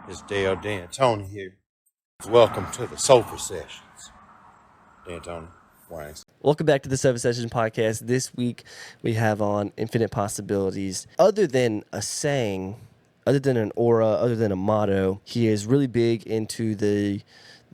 It's Dale D'Antoni here. Welcome to the Sofa Sessions. D'Antoni, Wayne. Welcome back to the 7 Sessions podcast. This week we have on Infinite Possibilities. Other than a saying, other than an aura, other than a motto, he is really big into the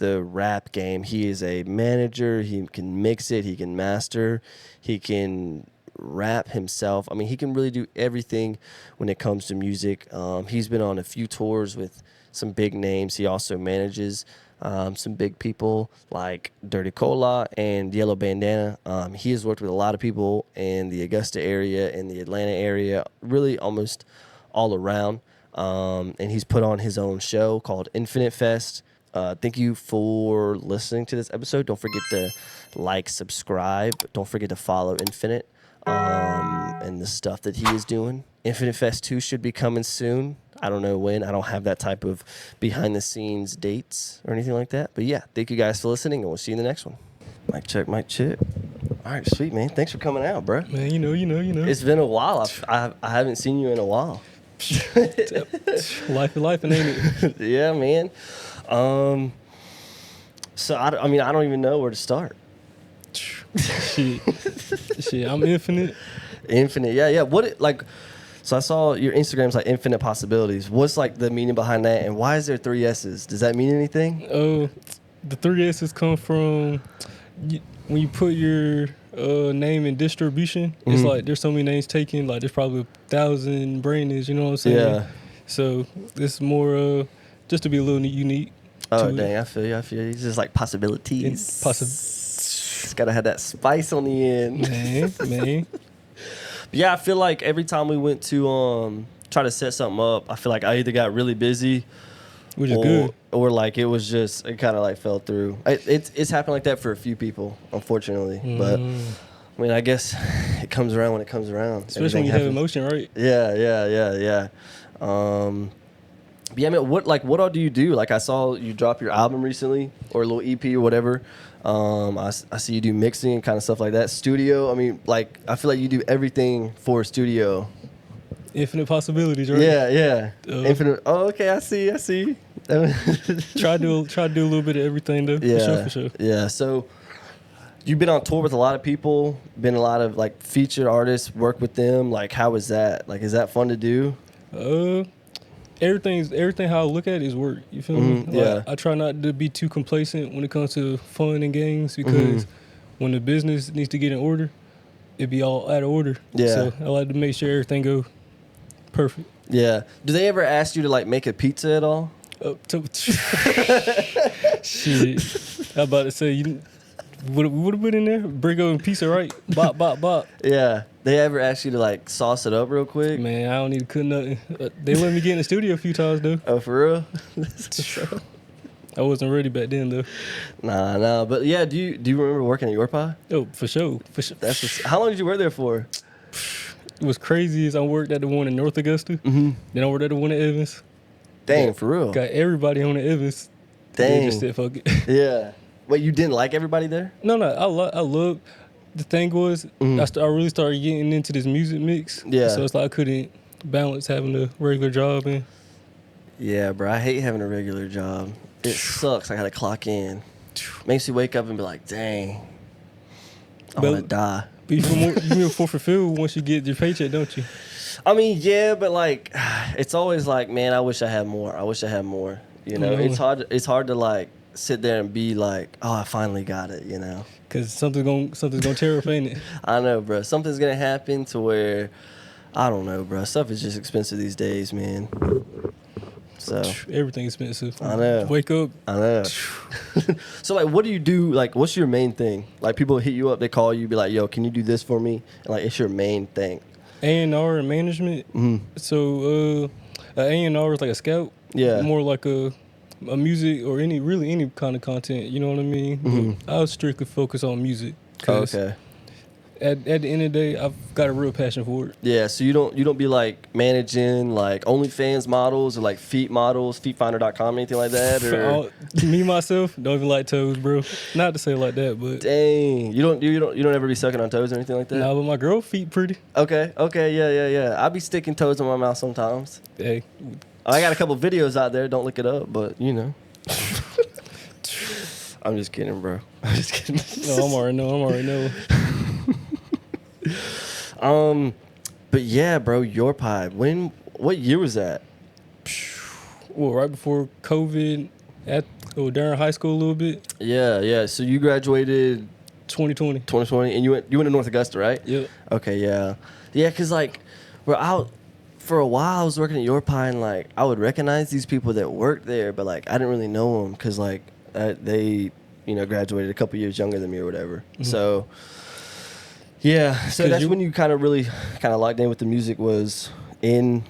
rap game. He is a manager. He can mix it. He can master. He can rap himself. I mean, he can really do everything when it comes to music. He's been on a few tours with some big names. He also manages some big people like DirtyKola and Yella Bandanna. He has worked with a lot of people in the Augusta area, in the Atlanta area, really almost all around. And he's put on his own show called Infinitepossibilitiesss. Thank you for listening to this episode. Don't forget to like, subscribe. Don't forget to follow Infinite and the stuff that he is doing. Infinite Fest 2 should be coming soon. I don't know when. I don't have that type of behind-the-scenes dates or anything like that. But yeah, thank you guys for listening, and we'll see you in the next one. Mic check, mic check. All right, sweet, man. Thanks for coming out, bro. Man, you know. It's been a while. I haven't seen you in a while. Life, ain't it? Yeah, man. So I don't even know where to start. Shit, I'm infinite. Infinite, yeah. So I saw your Instagram's like Infinite Possibilities. What's like the meaning behind that, and why is there 3 S's? Does that mean anything? The 3 S's come from when you put your name in distribution. Mm-hmm. It's like there's so many names taken. Like there's probably 1,000 brandings. You know what I'm saying? Yeah. So it's more just to be a little unique. Oh dang, I feel you. It's just like possibilities. It's gotta have that spice on the end. Man. Yeah, I feel like every time we went to try to set something up, I feel like I either got really busy, which is good, or like it kind of like fell through. It's happened like that for a few people, unfortunately. But I mean, I guess it comes around when it comes around. Especially when you have emotion, right? Yeah. Yeah, I mean, what all do you do? Like I saw you drop your album recently, or a little EP or whatever. I see you do mixing and kind of stuff like that. Studio, I mean, like I feel like you do everything for a studio. Infinite possibilities, right? Yeah. Infinite. Oh, okay. I see. Try to do a little bit of everything though. Yeah, for sure. Yeah. So you've been on tour with a lot of people. Been a lot of like featured artists. Work with them. Like, how is that? Like, is that fun to do? Everything how I look at it is work. You feel me? Yeah. I try not to be too complacent when it comes to fun and games because when the business needs to get in order, it be all out of order. Yeah. So I like to make sure everything go perfect. Yeah. Do they ever ask you to like make a pizza at all? Shit. I about to say you would have been in there. Brigo and pizza, right? Bop. Yeah. They ever ask you to like sauce it up real quick? Man, I don't need to cook nothing. They let me get in the studio a few times though. Oh, for real? I wasn't ready back then though. Nah. But yeah, do you remember working at Your Pie? Oh, for sure. How long did you work there for? It was crazy as I worked at the one in North Augusta. Mm-hmm. Then I worked at the one in Evans. Dang, for real? Got everybody on the Evans. Dang. They just said fuck it. Yeah. Wait, you didn't like everybody there? No. I love. The thing was, I really started getting into this music mix. Yeah. So it's like I couldn't balance having a regular job and. Yeah, bro. I hate having a regular job. It sucks. I gotta clock in. Makes you wake up and be like, dang, I wanna die. But you feel more fulfilled once you get your paycheck, don't you? I mean, yeah, but like, it's always like, man, I wish I had more. You know, it's hard to like sit there and be like, oh, I finally got it. You know, because something's gonna tear up, ain't it? I know, bro. Something's gonna happen to where, I don't know, bro. Stuff is just expensive these days, man. So everything's expensive. I know. Wake up. I know. So like, what do you do? Like, what's your main thing? Like, people hit you up, they call you, be like, yo, can you do this for me? And like, it's your main thing. A&R and management. Mm-hmm. So A&R is like a scout. Yeah. More like a music or any kind of content. You know what I mean? Mm-hmm. I'll strictly focus on music. Okay. At the end of the day, I've got a real passion for it. Yeah, so you don't be like managing like OnlyFans models or like feet models, feetfinder.com, anything like that? Or me myself don't even like toes, bro. Not to say it like that, but dang, you don't ever be sucking on toes or anything like that? Nah, but my girl feet pretty. Okay, yeah. I be sticking toes in my mouth sometimes. Hey, I got a couple videos out there. Don't look it up, but you know. I'm just kidding, bro. I'm just kidding. No, I'm already know. But yeah, bro, your pie. What year was that? Well, right before COVID, during high school a little bit. Yeah. So you graduated 2020. 2020, and you went to North Augusta, right? Yep. Okay, yeah. Yeah, because, like, we're out for a while. I was working at Your Pie, and, like, I would recognize these people that worked there, but, like, I didn't really know them because, like, they, you know, graduated a couple years younger than me or whatever. Mm-hmm. So, yeah. So that's when you kind of really kind of locked in with the music was in,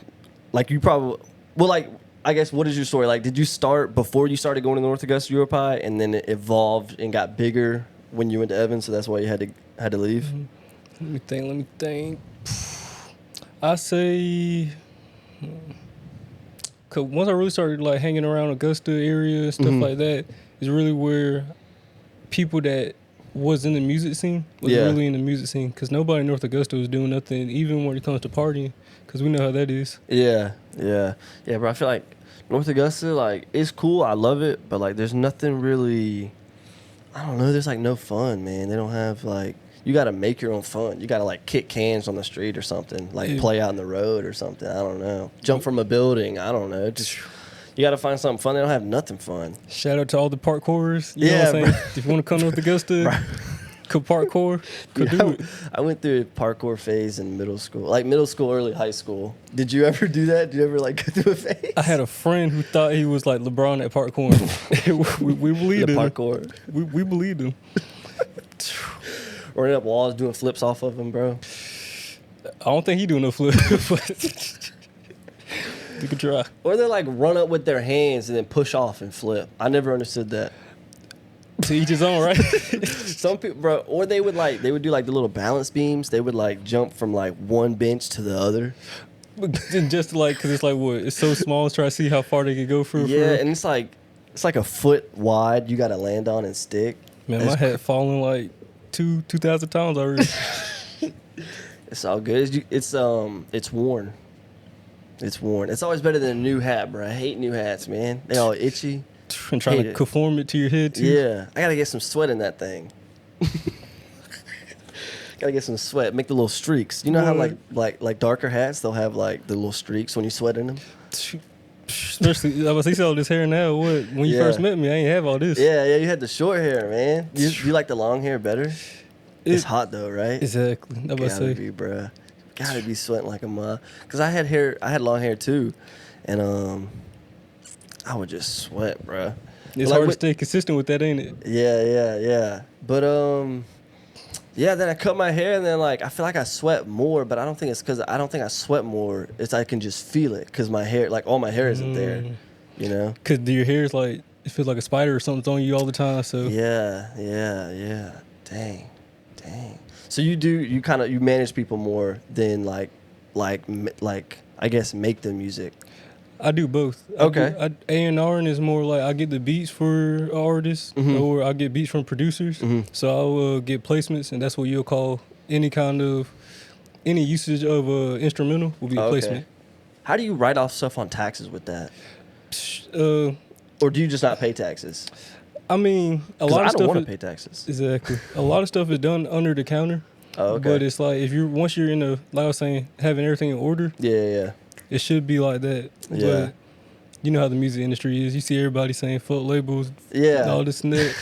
like, you probably, well, like, I guess, what is your story? Like, did you start before you started going to North Augusta Your Pie, and then it evolved and got bigger when you went to Evans, so that's why you had to leave? Mm-hmm. Let me think. I say, cause once I really started like hanging around Augusta area and stuff like that, is really where people that was in the music scene was really in the music scene. Cause nobody in North Augusta was doing nothing, even when it comes to partying. Cause we know how that is. Yeah, bro. I feel like North Augusta, like, it's cool. I love it, but like, there's nothing really. I don't know. There's like no fun, man. They don't have like. You got to make your own fun. You got to like kick cans on the street or something. Like play out in the road or something. I don't know. Jump from a building. I don't know. Just you got to find something fun. They don't have nothing fun. Shout out to all the parkourers. You know what I'm saying? If you want to come to North Augusta, could parkour. Could do it. I went through a parkour phase in middle school. Like middle school, early high school. Did you ever do that? Did you ever like go through a phase? I had a friend who thought he was like LeBron at parkour. we believed him. Parkour. We believed him. Running up walls, doing flips off of him, bro. I don't think he doing no flip, but you could try. Or they like run up with their hands and then push off and flip. I never understood that. To each his own, right? Some people, bro, or they would do like the little balance beams. They would like jump from like one bench to the other. Just like, cause it's like what? It's so small. Let's try to see how far they could go for. Yeah, and it's like a foot wide. You got to land on and stick. Man, my head falling like 2,000 times already. It's all good. It's worn. It's worn. It's always better than a new hat, bro. I hate new hats, man. They all itchy. And trying to conform it to your head too. Yeah, I gotta get some sweat in that thing. Gotta get some sweat. Make the little streaks. You know how like darker hats, they'll have like the little streaks when you sweat in them. Especially, I was see all this hair now. What? When you first met me, I ain't have all this. Yeah, you had the short hair, man. You like the long hair better? It's hot though, right? Exactly. I was gotta be, bruh. Gotta be sweating like a mug. Cause I had long hair too, and I would just sweat, bruh. It's hard to stay consistent with that, ain't it? Yeah. But yeah, then I cut my hair, and then like I feel like I sweat more, but I don't think it's because I sweat more. It's I can just feel it because my hair, like all my hair isn't there, you know. Cause your hair is like it feels like a spider or something's on you all the time. So yeah. Dang. So you manage people more than like I guess make the music. I do both. Okay. A&R is more like I get the beats for artists, or I get beats from producers. So I'll get placements, and that's what you'll call any usage of instrumental will be a placement. How do you write off stuff on taxes with that? Or do you just not pay taxes? I mean, a lot of stuff. I don't want to pay taxes. Exactly. A lot of stuff is done under the counter. Oh, okay. But it's like once you're in the, like I was saying, having everything in order. Yeah. It should be like that. Yeah. But you know how the music industry is. You see everybody saying fuck labels. Yeah. All this and that.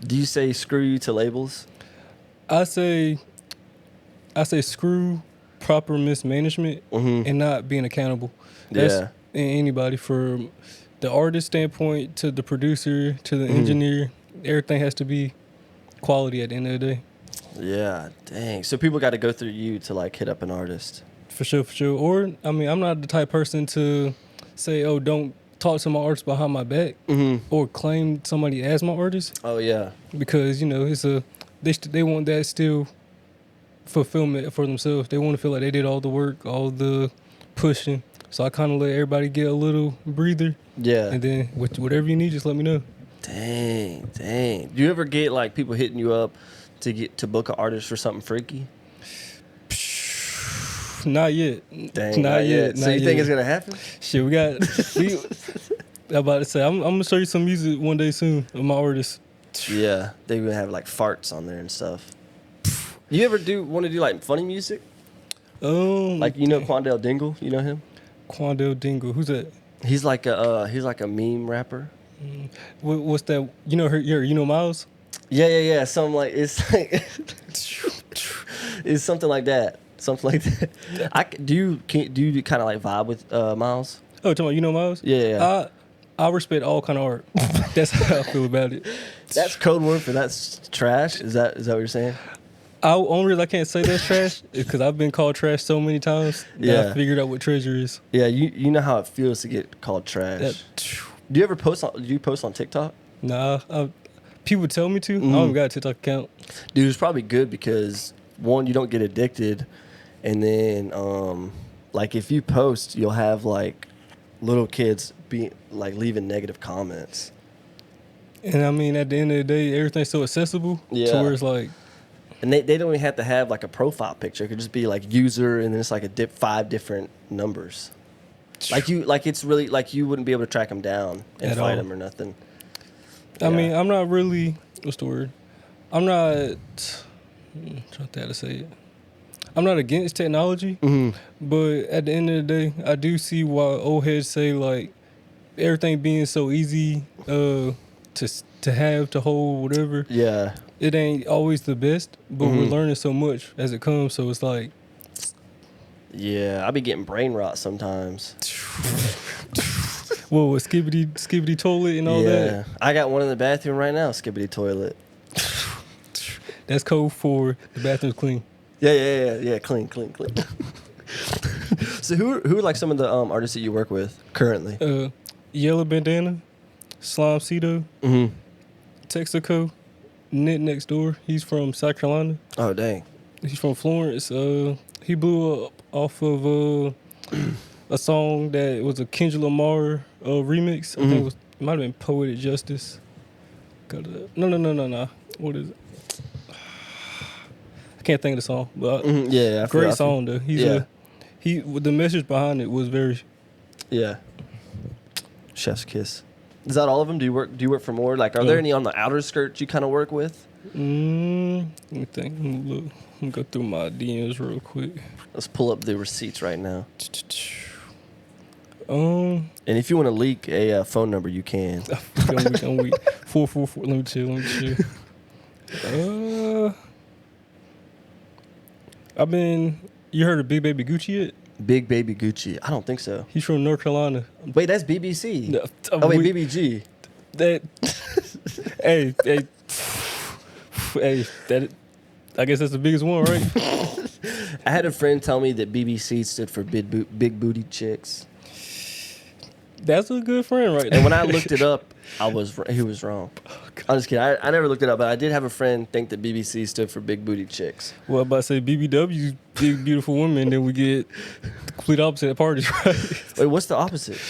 Do you say screw you to labels? I say screw proper mismanagement and not being accountable. That's anybody, from the artist standpoint to the producer to the engineer. Everything has to be quality at the end of the day. Yeah, dang. So people got to go through you to like hit up an artist. For sure. Or, I mean, I'm not the type person to say, oh, don't talk to my artist behind my back or claim somebody as my artist. Oh, yeah. Because, you know, they want that still fulfillment for themselves. They want to feel like they did all the work, all the pushing. So I kind of let everybody get a little breather. Yeah. And then whatever you need, just let me know. Dang. Do you ever get like people hitting you up to book an artist for something freaky? Not yet. Dang, not yet. So you think it's gonna happen? Shit, I'm about to say I'm gonna show you some music one day soon of my artists. Yeah, they would have like farts on there and stuff. You ever want to do like funny music? Like Quandale Dingle, you know him? Quandale Dingle, who's that? He's like a meme rapper. What's that? You know Miles? Yeah. Something like it's like it's something like that. Something like that. Do you kind of like vibe with Miles? Oh, talking about Miles? Yeah. I respect all kind of art. That's how I feel about it. That's code word for that's trash. Is that what you're saying? Only reason I can't say that's trash is because I've been called trash so many times that I figured out what treasure is. Yeah, you know how it feels to get called trash. Do you ever post on TikTok? Nah, people tell me to. I don't got a TikTok account. Dude, it's probably good because one, you don't get addicted, and then like if you post, you'll have like little kids leaving negative comments. And I mean, at the end of the day, everything's so accessible to where it's like. And they don't even have to have like a profile picture. It could just be like user and then it's like 5 different numbers. It's really like you wouldn't be able to track them down and find them or nothing. I mean, I'm not really, what's the word? I'm not, I'm trying to say it. I'm not against technology, but at the end of the day, I do see why old heads say like everything being so easy to have, to hold, whatever. Yeah. It ain't always the best, but we're learning so much as it comes. So it's like, yeah, I be getting brain rot sometimes. Whoa, with skibbity toilet and all that. Yeah, I got one in the bathroom right now. Skibbity toilet. That's code for the bathroom's clean. Yeah. Clean. So who are like some of the artists that you work with currently? Yella Bandanna, Slime Cedo, Texaco. Knit Next Door. He's from South Carolina. Oh, dang. He's from Florence. He blew up off of a song that was a Kendrick Lamar remix. I think it might have been Poetic Justice. No. What is it? I can't think of the song. But great song though. The message behind it was very. Yeah. Chef's kiss. Is that all of them? Do you work for more? Like, are there any on the outer skirts you kind of work with? Let me think. Let me go through my DMs real quick. Let's pull up the receipts right now. And if you want to leak a phone number, you can. I'm weak. 444. Let me chill. You heard of Big Baby Gucci yet? Big Baby Gucci. I don't think so. He's from North Carolina. Wait, that's BBC. No, BBG. I guess that's the biggest one, right? I had a friend tell me that BBC stood for big booty chicks. That's a good friend, right? And when I looked it up, he was wrong. I'm just kidding. I never looked it up, but I did have a friend think that BBC stood for big booty chicks. Well, I'm about to say BBW, big beautiful women, then we get the complete opposite at parties, right? Wait, what's the opposite?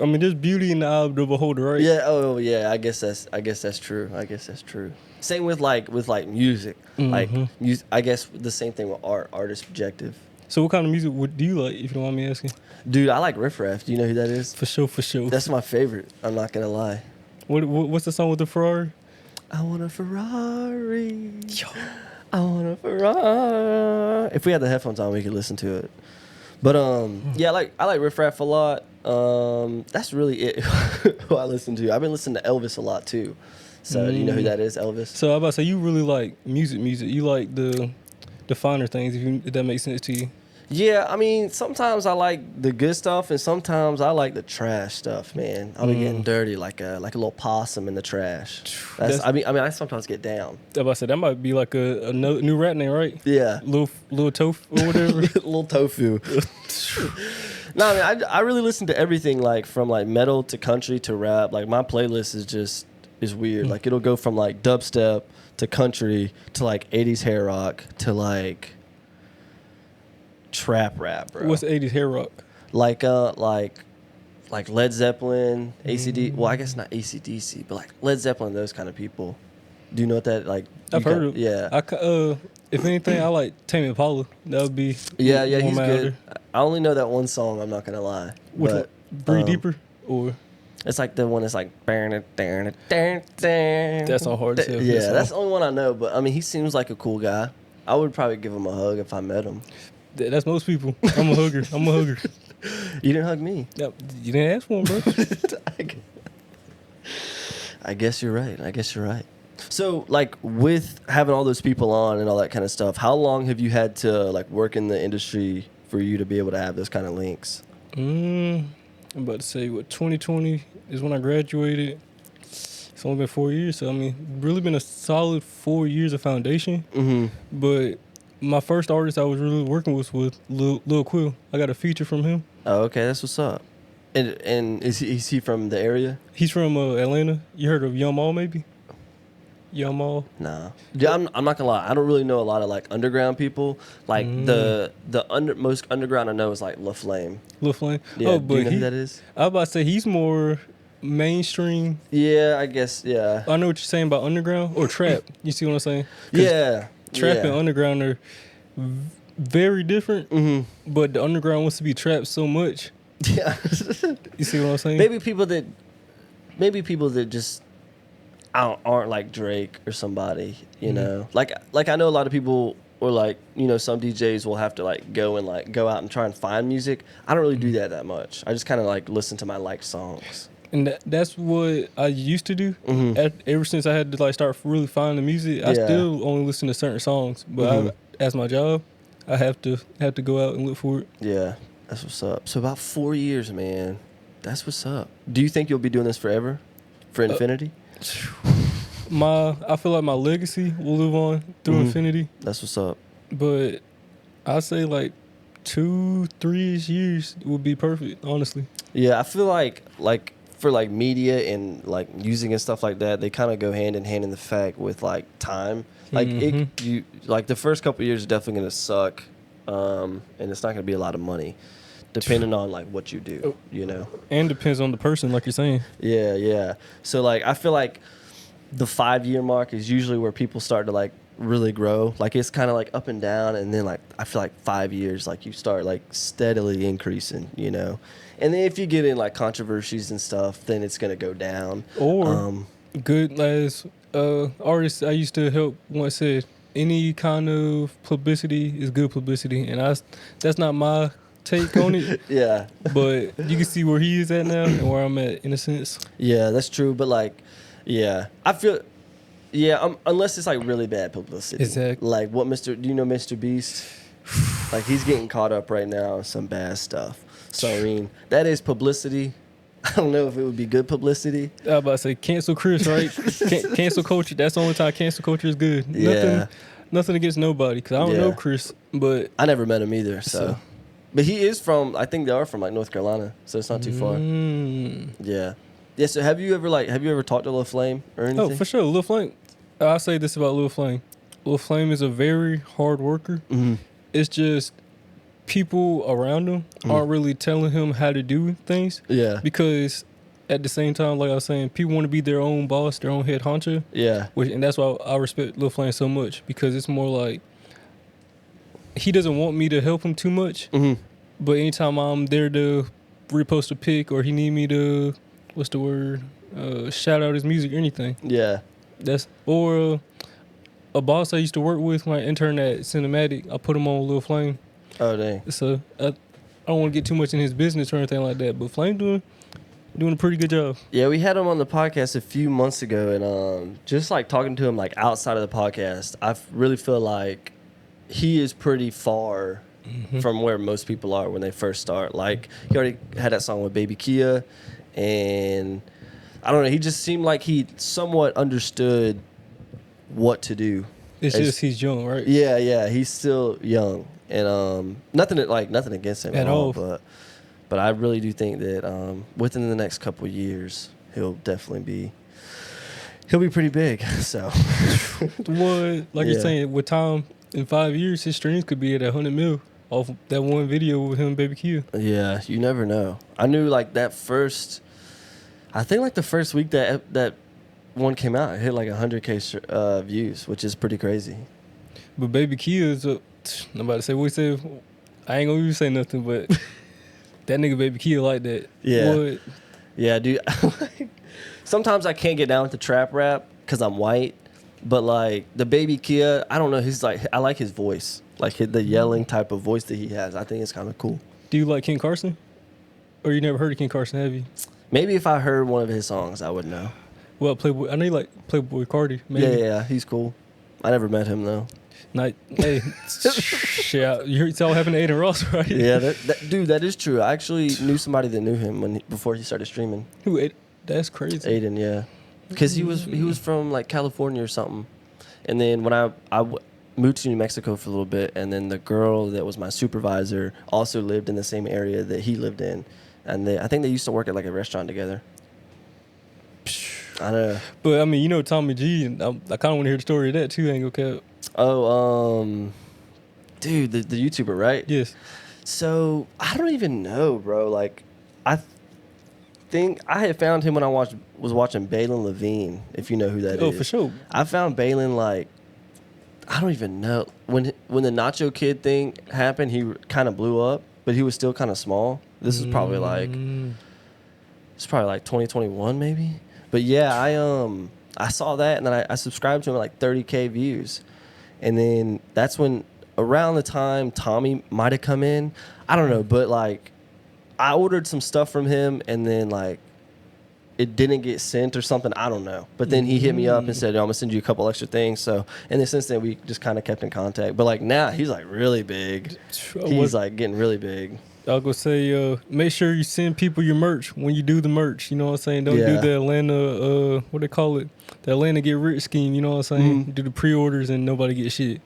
I mean, there's beauty in the eye of the beholder, right? Yeah. Oh, yeah. I guess that's true. Same with like music. Like, I guess the same thing with artist objective. So, what kind of music do you like, if you don't mind me asking? Dude, I like Riff Raff. Do you know who that is? For sure. That's my favorite. I'm not gonna lie. What's the song with the Ferrari? I want a Ferrari. I want a Ferrari. If we had the headphones on, we could listen to it. But yeah, I like Riff Raff a lot. That's really it. Who I listen to. I've been listening to Elvis a lot too. So do you know who that is, Elvis? So I'm about to say you really like music. You like the finer things, if that makes sense to you. Yeah, I mean, sometimes I like the good stuff, and sometimes I like the trash stuff. Man, I'll be getting dirty like a little possum in the trash. I mean, I sometimes get down. I'm about to say that might be like a new rap name, right? Yeah, little tofu or whatever. Little tofu. No, I mean, I really listen to everything, like from like metal to country to rap. Like my playlist is weird. Like it'll go from like dubstep to country to like 80s hair rock to like trap rap, bro. What's 80s hair rock? Like Led Zeppelin, ACD. Well, I guess not ACDC, but like Led Zeppelin, those kind of people. Do you know what that like? I've heard of. Yeah. If anything, I like Tame Impala. That would be. Yeah, he's good. I only know that one song. I'm not gonna lie. Which but one? Breathe Deeper or. It's like the one that's like. That's all hard to tell. Yeah, that's the only one I know. But I mean, he seems like a cool guy. I would probably give him a hug if I met him. That's most people. I'm a hugger. You didn't hug me. Yep. You didn't ask for him, bro. I guess you're right. So, like, with having all those people on and all that kind of stuff, how long have you had to like work in the industry for you to be able to have those kind of links? I'm about to say 2020 is when I graduated. It's only been 4 years, so I mean, really been a solid 4 years of foundation. Mm-hmm. But my first artist I was really working with was Lil Quill. I got a feature from him. Oh, okay, that's what's up. And is he from the area? He's from Atlanta. You heard of Young Mall, maybe? Young Mall? Nah. Yeah, I'm not gonna lie. I don't really know a lot of like underground people. Like the most underground I know is like La Flame. La Flame. Yeah. Oh, but do you know who that is? I was about to say he's more mainstream. Yeah, I guess. Yeah. I know what you're saying about underground or trap. You see what I'm saying? Yeah. Trap and underground are very different. Mm-hmm. But the underground wants to be trapped so much. Yeah. You see what I'm saying? Maybe people that just aren't like Drake or somebody, you know. Like I know a lot of people, or like, you know, some DJs will have to like go out and try and find music. I don't really do that much. I just kind of like listen to my liked songs. And that's what I used to do. Ever since I had to like start really finding music, I still only listen to certain songs. But as my job, I have to go out and look for it. Yeah, that's what's up. So about 4 years, man. That's what's up. Do you think you'll be doing this forever? For infinity? I feel like my legacy will live on through infinity. That's what's up. But I say like 2-3 years would be perfect, honestly. Yeah, I feel like for like media and like music and stuff like that, they kind of go hand in hand in the fact with like time. Like the first couple of years is definitely gonna suck, and it's not gonna be a lot of money, depending on like what you do, you know. And depends on the person, like you're saying. Yeah. So like I feel like the 5-year mark is usually where people start to like really grow. Like it's kind of like up and down, and then like I feel like 5 years, like you start like steadily increasing, you know. And then if you get in like controversies and stuff, then it's gonna go down. Or good as artists I used to help once said, any kind of publicity is good publicity, and that's not my take on it. Yeah. But you can see where he is at now and where I'm at in a sense. Yeah, that's true. But like, yeah, I feel, unless it's like really bad publicity. Exactly. Like do you know Mr. Beast? Like he's getting caught up right now in some bad stuff. So I mean, that is publicity. I don't know if it would be good publicity. I was about to say cancel Chris, right? Cancel culture. That's the only time cancel culture is good. Yeah. Nothing against nobody, because I don't know Chris, but I never met him either. So. But he is I think they are from like North Carolina, so it's not too far. Yeah. Yeah. So have you ever talked to Lil Flame or anything? Oh, for sure, Lil Flame. I'll say this about Lil Flame. Lil Flame is a very hard worker. It's just people around him aren't really telling him how to do things. Yeah. Because at the same time, like I was saying, people want to be their own boss, their own head honcho. Yeah. And that's why I respect Lil Flame so much, because it's more like he doesn't want me to help him too much. But anytime I'm there to repost a pic, or he need me to, what's the word, shout out his music or anything. Yeah. Or a boss I used to work with when I interned at Cinematic, I put him on Lil Flame. Oh, dang. So I don't want to get too much in his business or anything like that, but Flame doing a pretty good job. Yeah, we had him on the podcast a few months ago, and just like talking to him like outside of the podcast, I really feel like he is pretty far from where most people are when they first start. Like, he already had that song with Baby Kia, and I don't know, he just seemed like he somewhat understood what to do. It's just he's young, right? Yeah, he's still young, and nothing against him at all, but I really do think that within the next couple of years he'll be pretty big. So you're saying, with time, in 5 years his streams could be at 100 mil off that one video with him and Baby Kia. Yeah, you never know. I knew like the first week that one came out, it hit like 100K views, which is pretty crazy. But Baby Kia is I'm about to say what he said. I ain't gonna even say nothing, but that nigga Baby Kia like that. Yeah. What? Yeah, dude. Sometimes I can't get down with the trap rap because I'm white, but like the Baby Kia, I don't know. He's like, I like his voice, like the yelling type of voice that he has. I think it's kind of cool. Do you like Ken Carson? Or you never heard of Ken Carson, have you? Maybe if I heard one of his songs, I would know. Well, Playboy. I know you like Playboy Cardi. Maybe. Yeah, he's cool. I never met him though. Hey, shit, you saw what happened to Aiden Ross, right? Yeah, dude, that is true. I actually knew somebody that knew him before he started streaming. Who? That's crazy. Aiden, yeah, because he was from like California or something, and then when I moved to New Mexico for a little bit, and then the girl that was my supervisor also lived in the same area that he lived in, and I think they used to work at like a restaurant together. I know. But I mean, you know Tommy G, and I kind of want to hear the story of that too. Ain't gonna cap. Oh, dude, the YouTuber, right? Yes. So I don't even know, bro. Like, I think I had found him when I was watching Balin Levine, if you know who that is. Oh, for sure. I found Balin like, I don't even know when the Nacho Kid thing happened. He kind of blew up, but he was still kind of small. This is probably like 2021 maybe. But yeah, I saw that and then I subscribed to him at like 30K views. And then that's when, around the time Tommy might have come in, I don't know, but like I ordered some stuff from him and then like it didn't get sent or something, I don't know. But then he hit me up and said, I'm gonna send you a couple extra things. So, and then since then we just kind of kept in contact. But like now he's like really big. He's like getting really big. I'll go say, make sure you send people your merch when you do the merch. You know what I'm saying? Don't do the Atlanta, what they call it? The Atlanta get rich scheme. You know what I'm saying? Do the pre-orders and nobody get shit.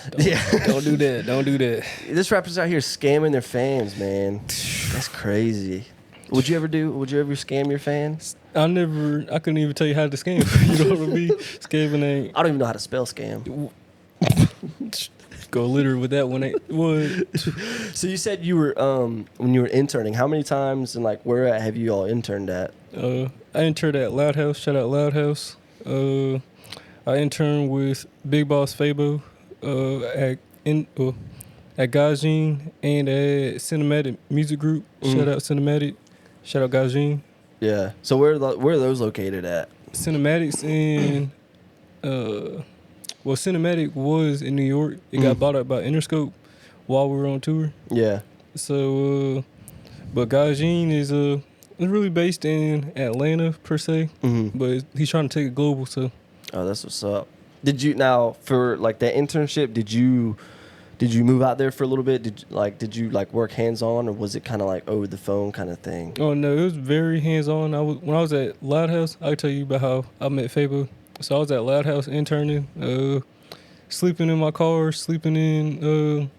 Don't do that. Don't do that. This rapper's out here scamming their fans, man. That's crazy. Would you ever scam your fans? I couldn't even tell you how to scam. You know what I mean? Scamming ain't. I don't even know how to spell scam. Go literally with that one. What? So you said you were when you were interning. How many times and like where have you all interned at? I interned at Loud House. Shout out Loud House. I interned with Big Boss Fabo at Gajin and at Cinematic Music Group. Shout out Cinematic. Shout out Gajin. Yeah. So where are those located at? Cinematics in well, Cinematic was in New York. It got bought up by Interscope while we were on tour. Yeah. So, but Gajin is really based in Atlanta per se, but he's trying to take it global. So. Oh, that's what's up. Did you now for like that internship? Did you move out there for a little bit? Did you work hands on, or was it kind of like over the phone kind of thing? Oh no, it was very hands on. When I was at Loud House, I can tell you about how I met Fabo. So I was at Loud House interning, sleeping in my car, sleeping in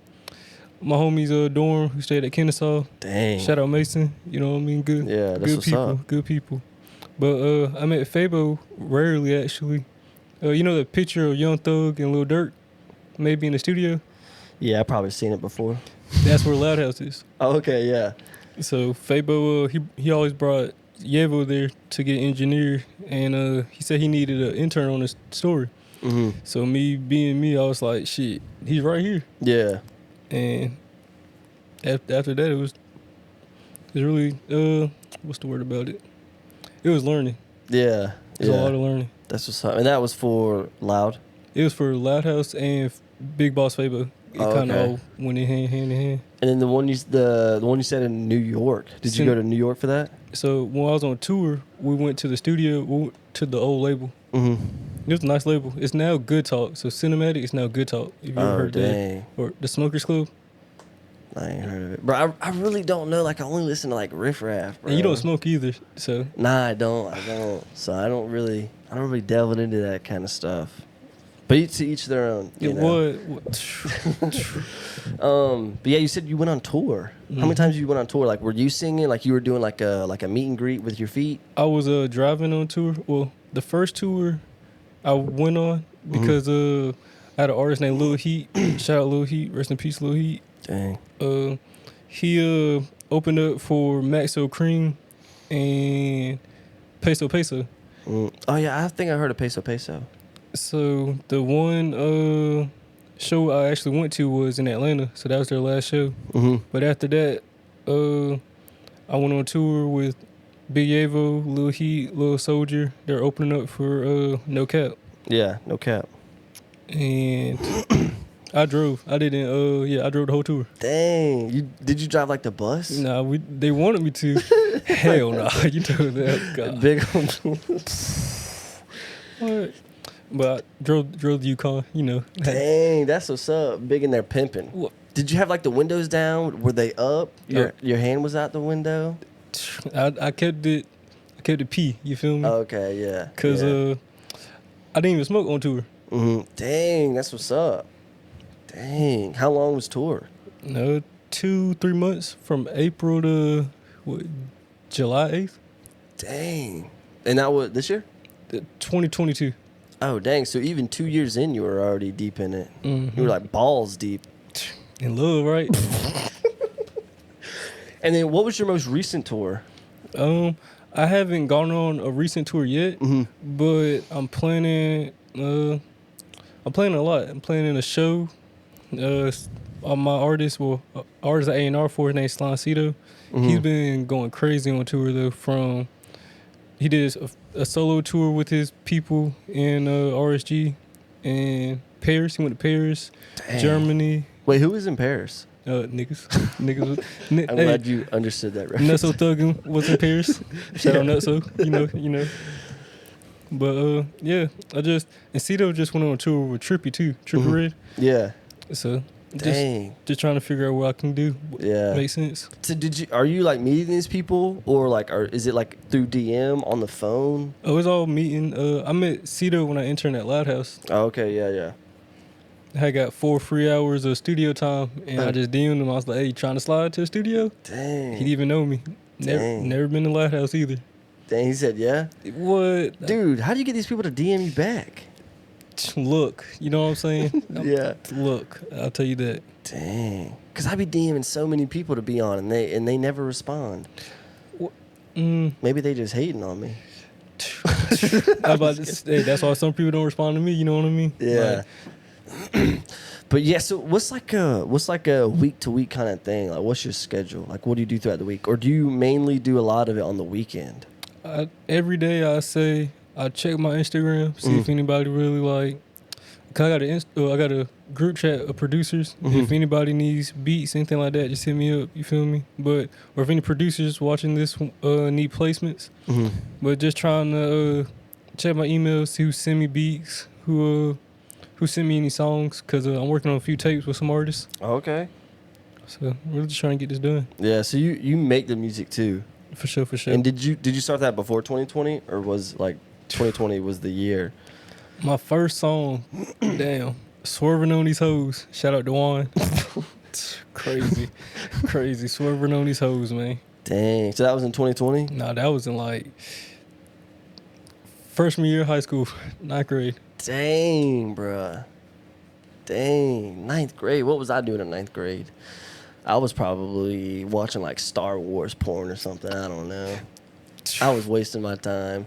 my homie's dorm who stayed at Kennesaw. Dang. Shout out Mason. You know what I mean? Good. Yeah, that's good what's people. up. Good people. But I met Fabo rarely actually. You know the picture of Young Thug and Lil Durk, maybe in the studio. Yeah, I've probably seen it before. That's where Loud House is. Oh, okay, yeah. So Fabo, he always brought Yevo there to get engineered, and he said he needed an intern on his story. So me being me, I was like, shit, he's right here. Yeah. And after that, it was really what's the word about it? It was learning. Yeah. It was a lot of learning. That's what's up. And that was for Loud? It was for Loud House and Big Boss Fabo. It kind of all went in hand in hand. And then the one you said in New York. Did you go to New York for that? So when I was on tour, we went to the studio, we went to the old label. It was a nice label. It's now Good Talk. So Cinematic is now Good Talk. If you ever heard that. Or the Smokers Club. I ain't heard of it. Bro, I really don't know. Like, I only listen to, like, Riff Raff, bro. And you don't smoke either, so. Nah, I don't. So I don't really delve into that kind of stuff. But to each their own. But yeah, you said you went on tour. How many times you went on tour? Like, were you singing? Like, you were doing like a meet and greet with your feet? I was driving on tour. Well, the first tour I went on because I had an artist named Lil Heat. Shout out Lil Heat. Rest in peace, Lil Heat. Dang. He opened up for Maxo Cream and Peso Peso. Oh yeah, I think I heard of Peso Peso. So the one show I actually went to was in Atlanta, so that was their last show. But after that, I went on tour with Big Yavo, Lil Heat, Lil Soldier. They're opening up for No Cap. Yeah, No Cap. And I drove. I didn't. I drove the whole tour. Dang, did you drive like the bus? Nah, they wanted me to. Hell no, you know that. God. Big. What? But I drove the Yukon. You know. Dang, that's what's up. Big in there pimping. What? Did you have like the windows down? Were they up? Your hand was out the window. I kept it P. You feel me? Okay, yeah. Cause I didn't even smoke on tour. Dang, that's what's up. Dang, how long was tour? No, 2-3 months from April to July 8th. Dang, and that was this year? 2022. Oh dang! So even 2 years in, you were already deep in it. You were like balls deep. In love, right? And then, what was your most recent tour? I haven't gone on a recent tour yet, but I'm planning. I'm planning a lot. I'm planning a show. My artist, artist at A&R for, his name's Slancito. He's been going crazy on tour though. He did a solo tour with his people in RSG and Paris. He went to Paris, Germany. Wait, who was in Paris? Niggas. I'm glad you understood that reference. Nutso Thuggin was in Paris. Shout out Nutso, you know. But and Cito just went on a tour with Trippy too, Trippy Red. Yeah. So dang, just trying to figure out what I can do. Yeah, makes sense. So are you like meeting these people, or like, is it like through DM on the phone? Oh, it's all meeting. I met Cito when I interned at Loud House. Oh, okay, yeah. I got 4 free hours of studio time, and I just DM'd him. I was like, "Hey, you trying to slide to the studio?" Dang. He didn't even know me. Never been to Loud House either. Dang, he said, yeah? What? Dude, how do you get these people to DM you back? Look, you know what I'm saying? Yeah. Look, I'll tell you that. Dang. Because I be DMing so many people to be on, and they never respond. Maybe they just hating on me. That's why some people don't respond to me, you know what I mean? Yeah. But yeah, so what's like a week to week kind of thing? Like, what's your schedule? Like, what do you do throughout the week, or do you mainly do a lot of it on the weekend? Every day I check my Instagram, see if anybody really like. Cause I got a group chat of producers. If anybody needs beats, anything like that, just hit me up. You feel me? Or if any producers watching this need placements, but just trying to check my emails, see who send me beats, who sent me any songs, because I'm working on a few tapes with some artists. Okay. So really just trying to get this done. Yeah, so you make the music too. For sure. And did you start that before 2020, or was like 2020 was the year? My first song, damn, Swerving on These Hoes. Shout out to Juan. Crazy. Swerving on These Hoes, man. Dang. So that was in 2020? Nah, that was in like freshman year of high school, 9th grade. Dang, bruh. Dang. 9th grade. What was I doing in 9th grade? I was probably watching like Star Wars porn or something. I don't know. I was wasting my time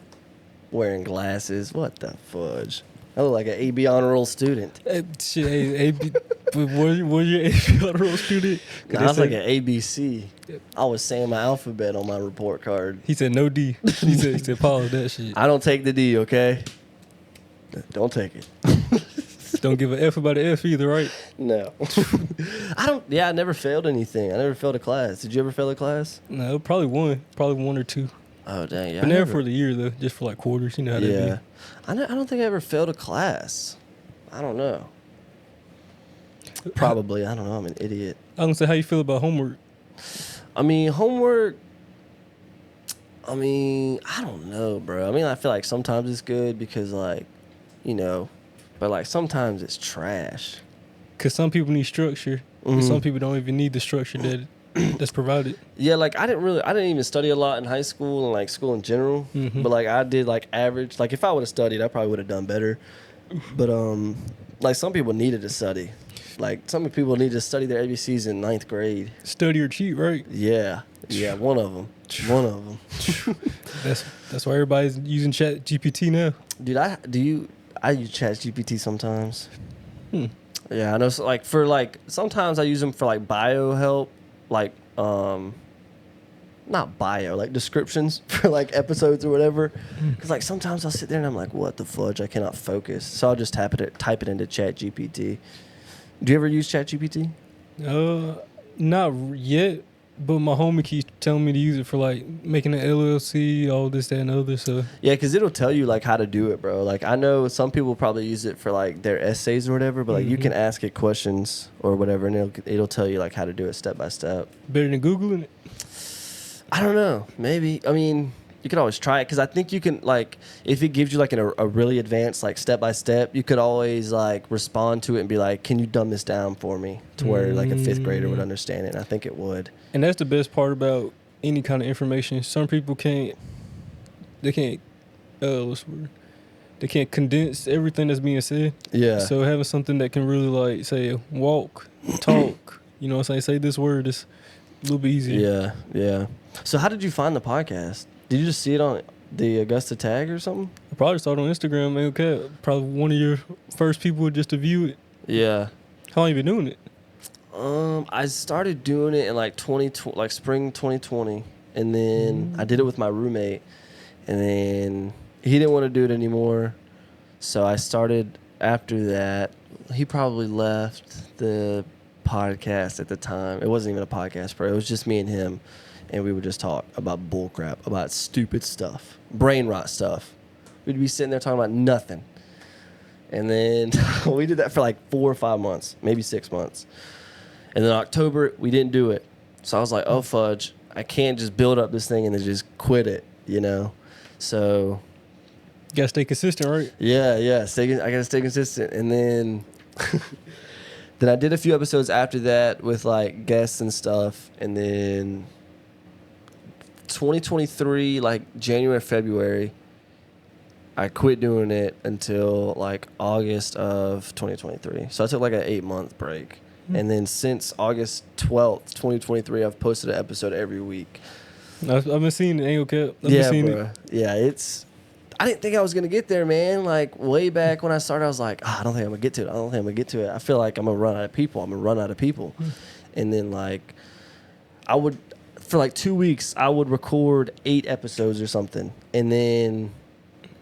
wearing glasses. What the fudge? I look like an AB honor roll student. AB, was your AB honor roll student? Nah, I was like an ABC. I was saying my alphabet on my report card. He said no D. He said pause that shit. I don't take the D, okay? Don't take it. Don't give an F about the F either, right? No. I never failed anything. I never failed a class. Did you ever fail a class? No, probably one or two. Oh, dang. Yeah, but never for the year, though. Just for like quarters. You know how that be. Yeah. I don't think I ever failed a class. I don't know. Probably. I don't know. I'm an idiot. I was going to say, how you feel about homework? I mean, homework, I don't know, bro. I feel like sometimes it's good because, like, you know, but, like, sometimes it's trash. Because some people need structure, and some people don't even need the structure that's provided. Yeah, like, I didn't even study a lot in high school and, like, school in general. But, like, I did, like, average. Like, if I would have studied, I probably would have done better. But, like, some people needed to study. Like, some people need to study their ABCs in 9th grade. Study or cheat, right? Yeah. Yeah, one of them. One of them. That's why everybody's using Chat GPT now. Dude, I use Chat GPT sometimes. Yeah, I know. So like for like sometimes I use them for like bio help, like not bio, like descriptions for like episodes or whatever. Because like sometimes I'll sit there and I'm like, what the fudge? I cannot focus. So I'll just type it into Chat GPT. Do you ever use Chat GPT? Not yet. But my homie keeps telling me to use it for like making an LLC, all this, that, and other. So yeah, because it'll tell you like how to do it, bro. Like I know some people probably use it for like their essays or whatever, but like you can ask it questions or whatever, and it'll tell you like how to do it step by step. Better than Googling it? I don't know. Maybe. I mean, you could always try it because I think you can like if it gives you like a really advanced like step by step, you could always like respond to it and be like, "Can you dumb this down for me?" To where like a fifth grader would understand it. And I think it would. And that's the best part about any kind of information. Some people can't. They can't. What's the word? They can't condense everything that's being said. Yeah. So having something that can really like say walk, talk. You know what I'm saying? Say this word is a little bit easier. Yeah. Yeah. So how did you find the podcast? Did you just see it on the Augusta tag or something? I probably saw it on Instagram, man. Okay, probably one of your first people just to view it. Yeah. How long you been doing it? I started doing it in like spring 2020, and then I did it with my roommate, and then he didn't want to do it anymore, so I started after that. He probably left the podcast at the time. It wasn't even a podcast, bro. It was just me and him. And we would just talk about bullcrap, about stupid stuff, brain rot stuff. We'd be sitting there talking about nothing. And then we did that for like 4 or 5 months, maybe 6 months. And then October, we didn't do it. So I was like, oh, fudge. I can't just build up this thing and then just quit it, you know? So. You got to stay consistent, right? Yeah. I got to stay consistent. And then then I did a few episodes after that with like guests and stuff. And then 2023, like January, February, I quit doing it until like August of 2023. So I took like an 8-month break. And then since August 12th, 2023, I've posted an episode every week. I've been seeing it. Ain't okay. Yeah, bro. Yeah, I didn't think I was going to get there, man. Like way back when I started, I was like, I don't think I'm going to get to it. I feel like I'm going to run out of people. And then like for like 2 weeks, I would record 8 episodes or something. And then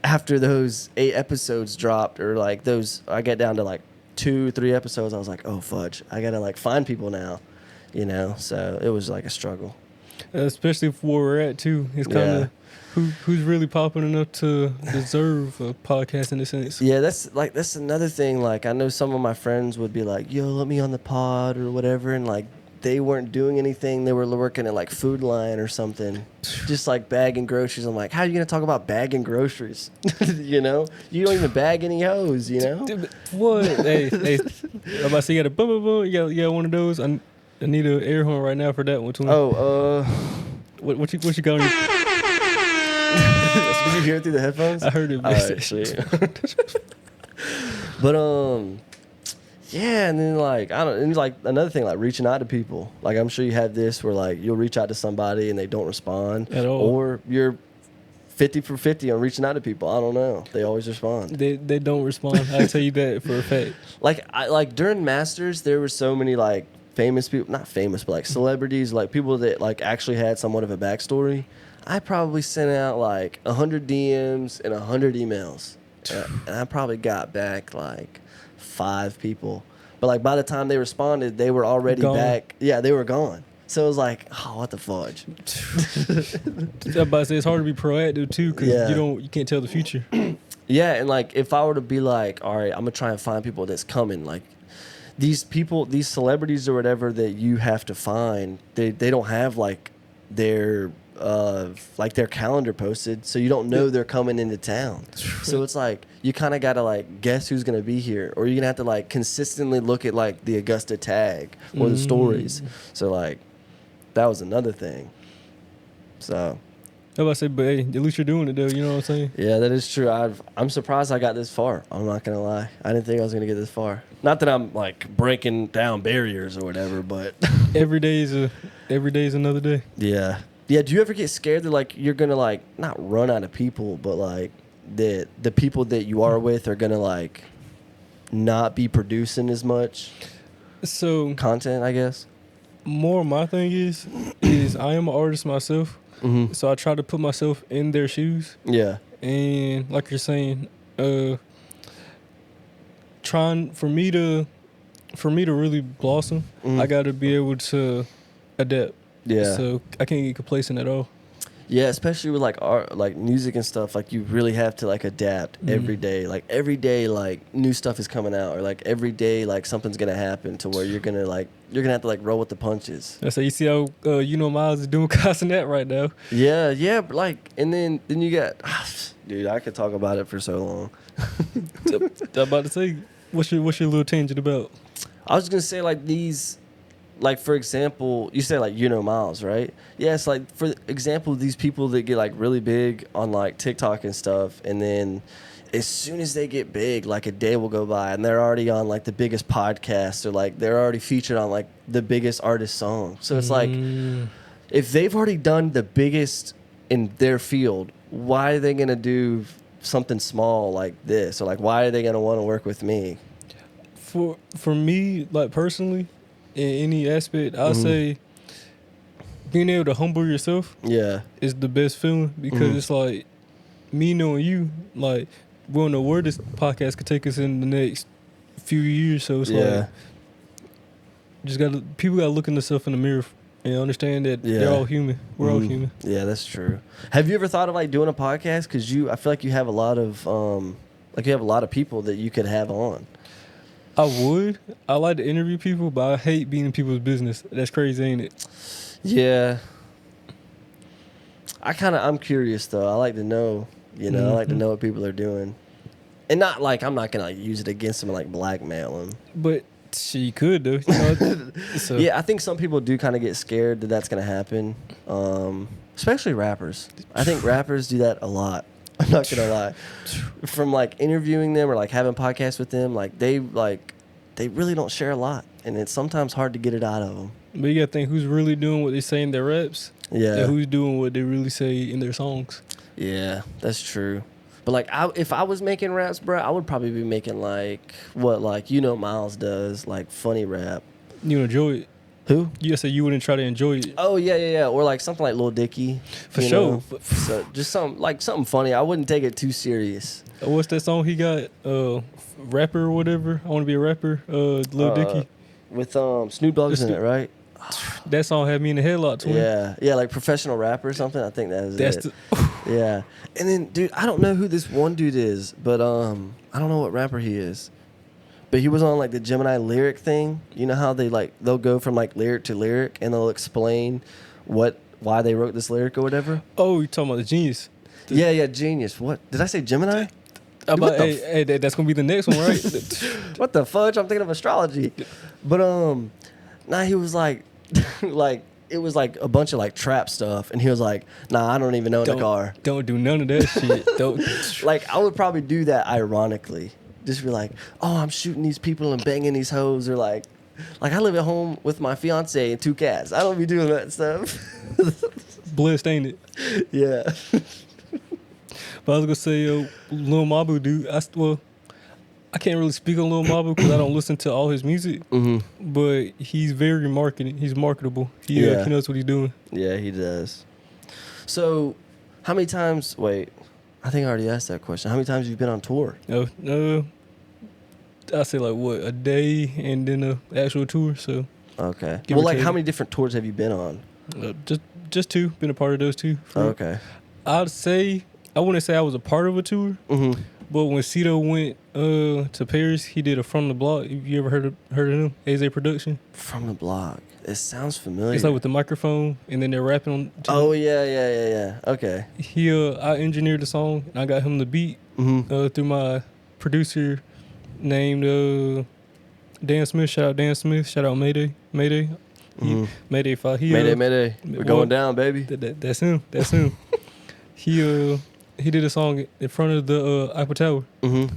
after those 8 episodes dropped, or like I get down to like 2-3 episodes, I was like, oh, fudge. I got to like find people now, you know? So it was like a struggle. Especially for where we're at, too. It's kind of who's really popping enough to deserve a podcast in a sense. Yeah, that's another thing. Like, I know some of my friends would be like, yo, let me on the pod or whatever. And like, they weren't doing anything. They were working at like Food Line or something, just like bagging groceries. I'm like, how are you going to talk about bagging groceries? You know, you don't even bag any hoes, you know? Dude, what? hey, I'm about to say you got a boom, boom, boom. You got one of those. I need an air horn right now for that one too. Oh, what you got on your... Did you hear it through the headphones? I heard it. Actually. But yeah, and then like and like another thing, like reaching out to people. Like I'm sure you have this where like you'll reach out to somebody and they don't respond at all, or you're 50 for 50 on reaching out to people. I don't know. They always respond. They don't respond. I tell you that for a fact. Like during Masters, there were so many like famous people, not famous, but like celebrities, like people that like actually had somewhat of a backstory. I probably sent out like 100 DMs and 100 emails, and I probably got back like 5 people. But like by the time they responded, they were already back. Yeah, they were gone. So it was like, oh, what the fudge. I'm about to say it's hard to be proactive too, because you can't tell the future. Yeah, and like if I were to be like, all right, I'm gonna try and find people that's coming, like these people, these celebrities or whatever that you have to find, they don't have like their calendar posted, so you don't know they're coming into town. So it's like you kind of gotta like guess who's gonna be here, or you're gonna have to like consistently look at like the Augusta tag or the stories. So like that was another thing. So I was about to say, but hey, at least you're doing it though. You know what I'm saying? Yeah, that is true. I'm surprised I got this far. I'm not gonna lie. I didn't think I was gonna get this far. Not that I'm like breaking down barriers or whatever, but every day is another day. Yeah. Yeah, do you ever get scared that like you're gonna like not run out of people, but like that the people that you are with are gonna like not be producing as much content, I guess? More my thing is I am an artist myself, so I try to put myself in their shoes. Yeah. And like you're saying, trying for me to really blossom, I got to be able to adapt. Yeah. So I can't get complacent at all. Yeah, especially with like art, like music and stuff. Like you really have to like adapt every day. Like every day, like new stuff is coming out, or like every day, like something's gonna happen to where you're gonna have to like roll with the punches. So you see how Miles is doing cussing that right now. Yeah, but like, and then you got, dude, I could talk about it for so long. I'm about to say, what's your little tangent about? I was gonna say like these. Like, for example, you say, like, Miles, right? Yeah, it's like, for example, these people that get, like, really big on, like, TikTok and stuff, and then as soon as they get big, like, a day will go by, and they're already on, like, the biggest podcast, or, like, they're already featured on, like, the biggest artist song. So it's like, if they've already done the biggest in their field, why are they going to do something small like this? Or, like, why are they going to want to work with me? For me, like, personally, in any aspect, I'll say being able to humble yourself is the best feeling, because it's like me knowing you, like, we don't know where this podcast could take us in the next few years. So it's like, people gotta look in themselves in the mirror and understand that they're all human. We're all human. Yeah, that's true. Have you ever thought of like doing a podcast? Because I feel like you have a lot of people that you could have on. I would. I like to interview people, but I hate being in people's business. That's crazy, ain't it? Yeah. I'm curious though. I like to know, I like to know what people are doing. And not like, I'm not going to like use it against them and like blackmail them. But she could though. So. Yeah, I think some people do kind of get scared that that's going to happen. Especially rappers. I think rappers do that a lot. I'm not gonna lie. From like interviewing them or like having podcasts with them, like they really don't share a lot, and it's sometimes hard to get it out of them. But you gotta think who's really doing what they say in their raps, and who's doing what they really say in their songs. Yeah, that's true. But like, if I was making raps, bro, I would probably be making like what like Miles does, like funny rap. You enjoy it. Who? You said you wouldn't try to enjoy it. Oh yeah. Or like something like Lil Dicky. For sure. So just something funny. I wouldn't take it too serious. What's that song he got? Rapper or whatever. I want to be a rapper. Lil Dicky. With Snoop Dogg's in it, right? That song had me in the headlock too. Yeah, like professional rapper or something. I think that's it. Yeah. And then, dude, I don't know who this one dude is, but I don't know what rapper he is. But he was on like the Gemini lyric thing. You know how they'll go from like lyric to lyric and they'll explain why they wrote this lyric or whatever. Oh, you're talking about the Genius. Yeah, Genius. What did I say? Gemini? Hey, that's gonna be the next one, right? What the fudge? I'm thinking of astrology. But he was like, it was like a bunch of like trap stuff, and he was like, nah, I don't even know the car. Don't do none of that shit. Don't. Like I would probably do that ironically. Just be like, oh, I'm shooting these people and banging these hoes, or like I live at home with my fiance and 2 cats. I don't be doing that stuff. Blessed, ain't it? Yeah. But I was gonna say, Lil Mabu, dude. I can't really speak on Lil Mabu because I don't listen to all his music. But he's very marketing. He's marketable. He knows what he's doing. Yeah, he does. So, how many times? Wait, I think I already asked that question. How many times have you been on tour? I say like what, a day and then a actual tour. So okay. Well, like how many different tours have you been on? Just 2. Been a part of those 2. Okay. I'd say I wouldn't say I was a part of a tour. But when Cito went to Paris, he did a From the Block. You ever heard of him? AZ Production. From the Block. It sounds familiar. It's like with the microphone, and then they're rapping on. Oh yeah. Okay. I engineered the song, and I got him the beat through my producer named Dan Smith. Shout out Dan Smith. Shout out Mayday. Mayday 5. Mayday. We're going down, baby. That's him. He did a song in front of the Eiffel Tower.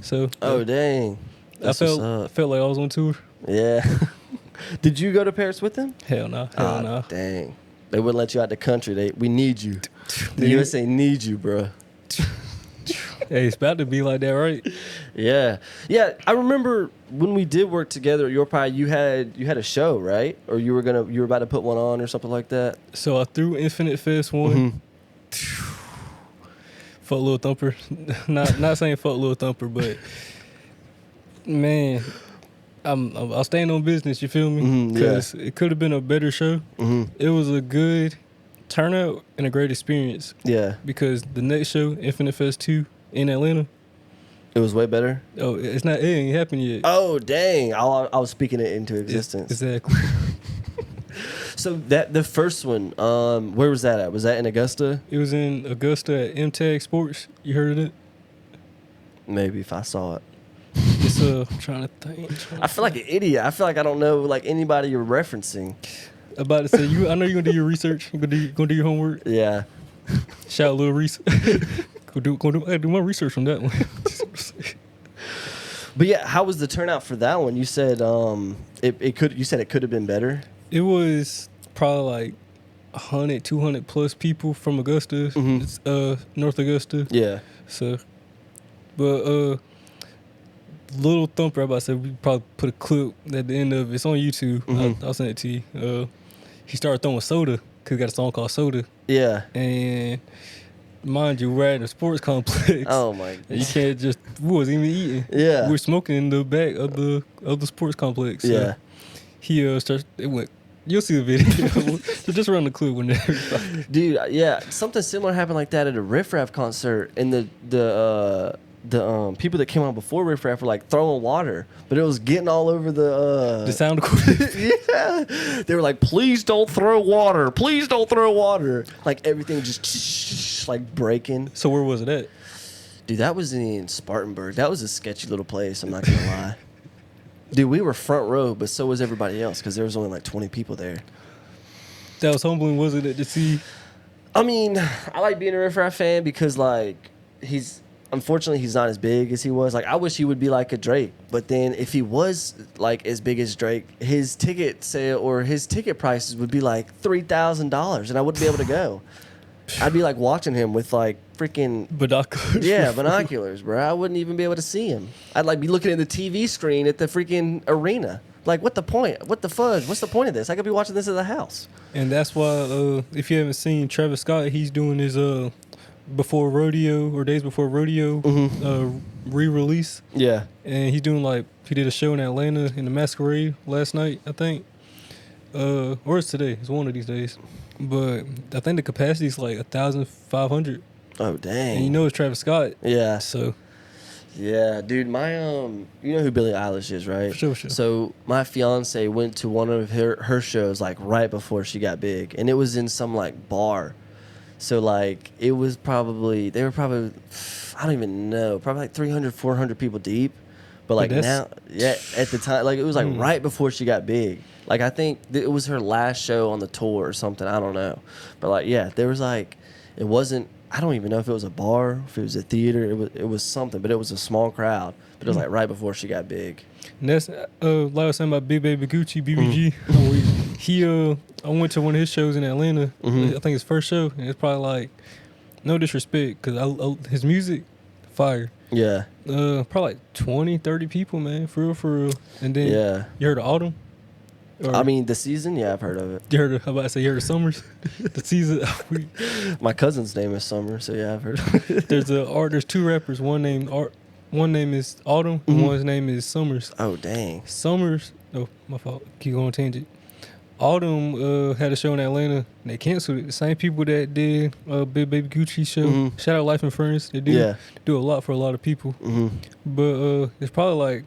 So. Oh dang. I felt like I was on tour. Yeah. Did you go to Paris with him? Hell no. Dang. They wouldn't let you out the country. We need you. The USA needs you, bro. Hey, it's about to be like that, right? Yeah. I remember when we did work together at Your Pie, you had a show, right? Or you were about to put one on or something like that. So I threw Infinite Fest one. Fuck Lil Thumper. Not saying fuck Lil Thumper, but man, I'll stand on business. You feel me? Because it could have been a better show. It was a good turnout and a great experience. Yeah. Because the next show, Infinite Fest 2 in Atlanta, it was way better. Oh, it ain't happened yet. Oh, dang! I was speaking it into existence. Exactly. So the first one, where was that at? Was that in Augusta? It was in Augusta at MTAG Sports. You heard of it? Maybe if I saw it. It's I'm trying to think. I feel like an idiot. I feel like I don't know like anybody you're referencing. About to say I know you're gonna do your research. You're gonna do your homework. Yeah. Shout out Lil Reese. I do my research on that one. But yeah, how was the turnout for that one? You said You said it could have been better. It was probably like 100, 200 plus people from Augusta. It's North Augusta. Yeah. So, but Little Thumper, I'm about to say, we probably put a clip at the end of it. It's on YouTube. I'll send it to you. He started throwing soda because he got a song called Soda. Yeah. And mind you, we're at a sports complex. Oh my God. You can't just, we wasn't even eating. Yeah. We were smoking in the back of the sports complex. So yeah. He started, it went, you'll see the video. So just run the clip when everybody. Dude, yeah, something similar happened like that at a Riff Raff concert, and the people that came on before Riff Raff were like throwing water, but it was getting all over the sound equipment. Yeah, they were like, "Please don't throw water! Please don't throw water!" Like everything just like breaking. So where was it at? Dude, that was in Spartanburg. That was a sketchy little place. I'm not gonna lie. Dude, we were front row, but so was everybody else because there was only like 20 people there. That was humbling, wasn't it, to see? I mean, I like being a Riff Raff fan because like unfortunately, he's not as big as he was. Like, I wish he would be like a Drake. But then if he was like as big as Drake, his ticket sale or his ticket prices would be like $3,000 and I wouldn't be able to go. I'd be like watching him with like freaking binoculars. Yeah, binoculars, bro. I wouldn't even be able to see him. I'd like be looking at the TV screen at the freaking arena. Like, what the point? What the fudge? What's the point of this? I could be watching this at the house. And that's why, if you haven't seen Travis Scott, he's doing his before rodeo or days before rodeo re-release. Yeah. And he's doing like, he did a show in Atlanta in the Masquerade last night, I think. Or it's today. It's one of these days. But I think the capacity is like 1,500. Oh, dang. And you know it's Travis Scott. Yeah. So. Yeah, dude, my you know who Billie Eilish is, right? Sure. So my fiance went to one of her shows like right before she got big, and it was in some like bar. So like it was probably I don't even know, probably like 300, 400 people deep. But like now, yeah, at the time, like it was like right before she got big. Like I think it was her last show on the tour or something. I don't know, but like yeah, there was like it wasn't. I don't even know if it was a bar, if it was a theater. It was something, but it was a small crowd. But it was like right before she got big. And that's like I was saying about Big Baby Gucci, BBG. He I went to one of his shows in Atlanta. I think his first show, and it's probably like no disrespect because his music fire. Yeah. Probably like 20, 30 people, man, for real. And then you heard of Autumn? Or, I mean, the season, yeah, I've heard of it. You heard of, you heard of Summers? The season. My cousin's name is Summer, so yeah, I've heard of it. There's two rappers. One name is Autumn, and one's name is Summers. Oh, dang. Summers, oh, my fault. Keep going tangent. Autumn had a show in Atlanta, and they canceled it. The same people that did Big Baby Gucci show. Shout out Life and Friends. They do a lot for a lot of people. But it's probably like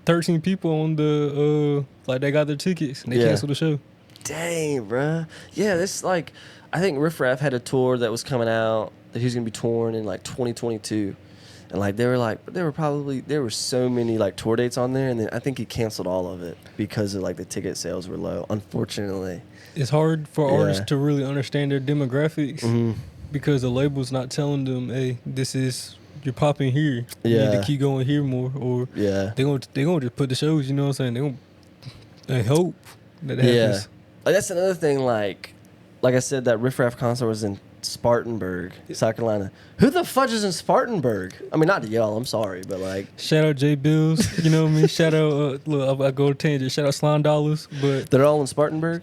13 people on the like they got their tickets and they canceled the show. Dang, bruh. Yeah, this like I think Riff Raff had a tour that was coming out that he was gonna be touring in like 2022, and like there were so many like tour dates on there, and then I think he canceled all of it because of like the ticket sales were low. Unfortunately, it's hard for artists to really understand their demographics because the label's not telling them, hey, this is. You're popping here. You need to keep going here more, or they're gonna just put the shows. You know what I'm saying? They hope that happens. Like that's another thing. Like like I said, that Riff Raff concert was in Spartanburg, South Carolina. Who the fudge is in Spartanburg? I mean, not to y'all, I'm sorry, but like... Shout out J Bills, you know what I mean? Shout out, look, I go to tangent. Shout out Slime Dollars, but... They're all in Spartanburg?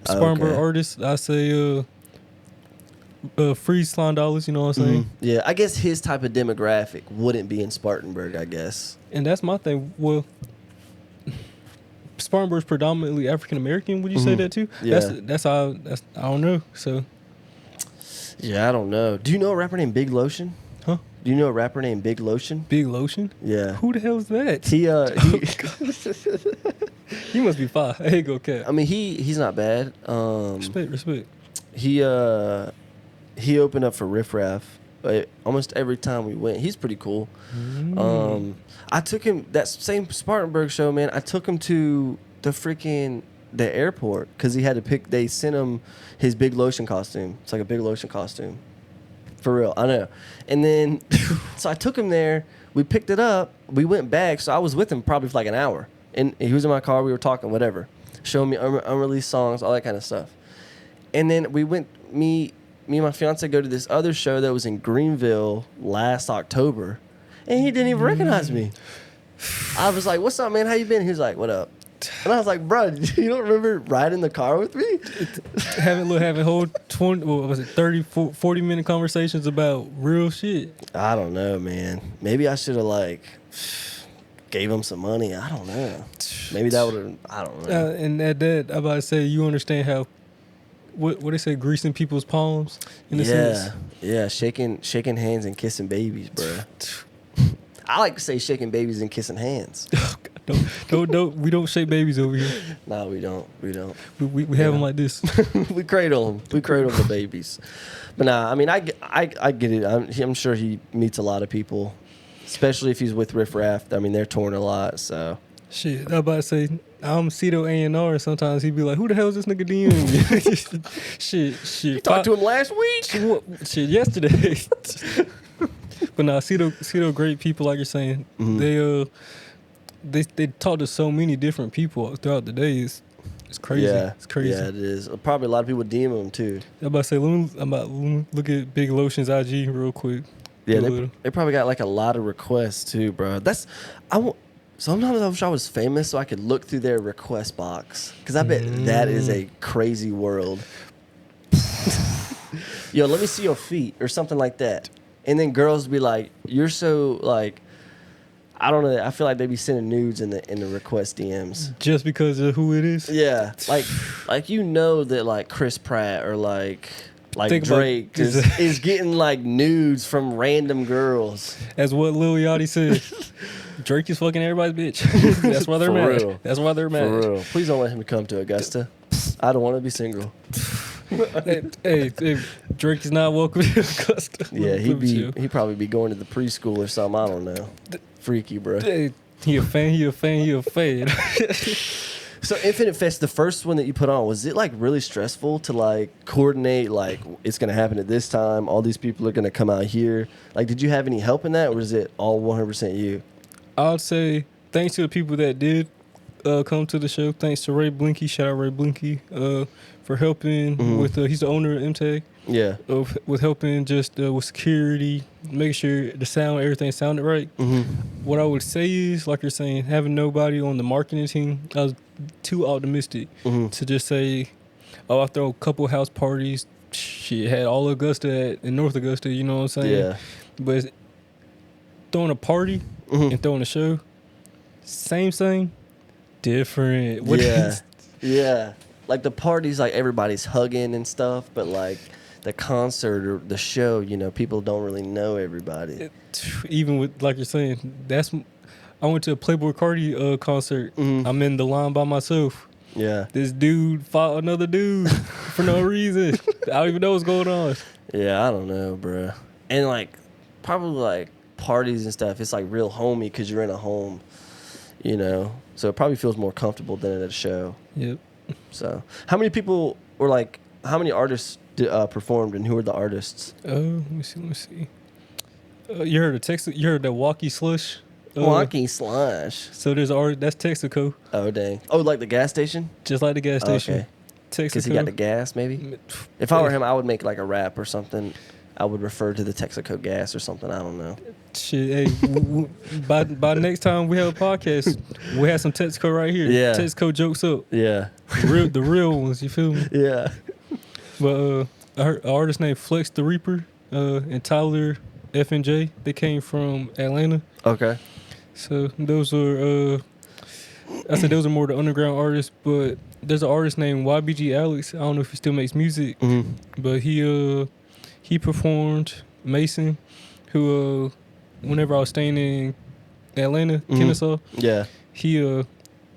Spartanburg Okay. artists, I say free Slime Dollars, you know what I'm saying? Yeah, I guess his type of demographic wouldn't be in Spartanburg, I guess. And that's my thing. Well, Spartanburg's predominantly African American. Would you say that too? Yeah. That's how. I don't know. So. Yeah, I don't know. Do you know a rapper named Big Lotion? Huh? Do you know a rapper named Big Lotion? Big Lotion? Yeah. Who the hell is that? He must be fire. I ain't go cat. I mean, he's not bad. Respect. He opened up for Riff Raff almost every time we went. He's pretty cool. I took him that same Spartanburg show, man. I took him to the airport because he had to pick. They sent him his Big Lotion costume. It's like a Big Lotion costume, for real. I know. And then so I took him there. We picked it up. We went back. So I was with him probably for like an hour, and he was in my car. We were talking, whatever, showing me unreleased songs, all that kind of stuff. And then we went. Me and my fiance go to this other show that was in Greenville last October, and he didn't even recognize me. I was like, "What's up, man? How you been?" He was like, "What up?" And I was like, "Bro, you don't remember riding the car with me?" having whole 30, 40 minute conversations about real shit. I don't know, man. Maybe I should have like gave him some money. I don't know. Maybe that would have. I don't know. And at that, I'm about to say, you understand how. What they say, greasing people's palms in a sense? Yeah, shaking hands and kissing babies, bro. I like to say shaking babies and kissing hands. don't we don't shake babies over here. No, we don't. We have them like this. We cradle them. We cradle the babies. But nah, I mean, I get it. I'm sure he meets a lot of people, especially if he's with Riff Raff. I mean, they're touring a lot, so. Shit, I about to say, I'm Cito A&R, and sometimes he'd be like, "Who the hell is this nigga DM?" shit. You talked to him last week? Shit, yesterday. But nah, Cito, great people, like you're saying. They talk to so many different people throughout the day. It's crazy. Yeah, it's crazy. Yeah, it is. Probably a lot of people DM him too. I'm about to say, let me look at Big Lotion's IG real quick. Yeah, they probably got like a lot of requests too, bro. Sometimes I wish I was famous so I could look through their request box. Because I bet that is a crazy world. Yo, let me see your feet or something like that. And then girls be like, you're so like, I don't know. I feel like they be sending nudes in the request DMs. Just because of who it is? Yeah. Like you know that like Chris Pratt or like Drake is getting like nudes from random girls. As what Lil Yachty said. Drake is fucking everybody's bitch. That's why they're mad. Real. That's why they're mad. For real. Please don't let him come to Augusta. I don't want to be single. hey, Drake is not welcome to Augusta. Yeah, he'd probably be going to the preschool or something. I don't know. Freaky, bro. Hey, he a fan. So Infinite Fest, the first one that you put on, was it like really stressful to like coordinate, like it's going to happen at this time, all these people are going to come out here? Like, did you have any help in that, or is it all 100% you? I'd say thanks to the people that did come to the show. Thanks to Ray Blinky. Shout out Ray Blinky for helping with, he's the owner of MTAG. Yeah. With helping just with security, making sure the sound, everything sounded right. What I would say is, like you're saying, having nobody on the marketing team, I was too optimistic to just say, oh, I throw a couple house parties. Shit, had all Augusta in North Augusta, you know what I'm saying? Yeah. But throwing a party and throwing a show, same thing, different. Yeah. Like the parties, like everybody's hugging and stuff, but like the concert or the show, you know, people don't really know everybody. Even with, like you're saying, I went to a Playboi Carti concert. I'm in the line by myself. Yeah. This dude fought another dude for no reason. I don't even know what's going on. Yeah, I don't know, bro. And like, probably like parties and stuff, it's like real homey because you're in a home, you know? So it probably feels more comfortable than at a show. Yep. So, how many people, or like, how many artists performed, and who were the artists? Let me see. You heard of Texas? You heard that Walkie Slush? Walkie Slush. So there's that's Texaco. Oh dang! Oh, like the gas station? Just like the gas station. Okay. Because he got the gas, maybe? If I were him, I would make like a rap or something. I would refer to the Texaco gas or something. I don't know. Shit, hey, by next time we have a podcast, we have some Texaco right here. Yeah. Texaco jokes up. Yeah. The real ones, you feel me? Yeah. But I heard an artist named Flex the Reaper and Tyler F&J. They came from Atlanta. Okay. So those are, I said those are more the underground artists, but there's an artist named YBG Alex. I don't know if he still makes music, but he performed Mason, who whenever I was staying in Atlanta, Kennesaw, he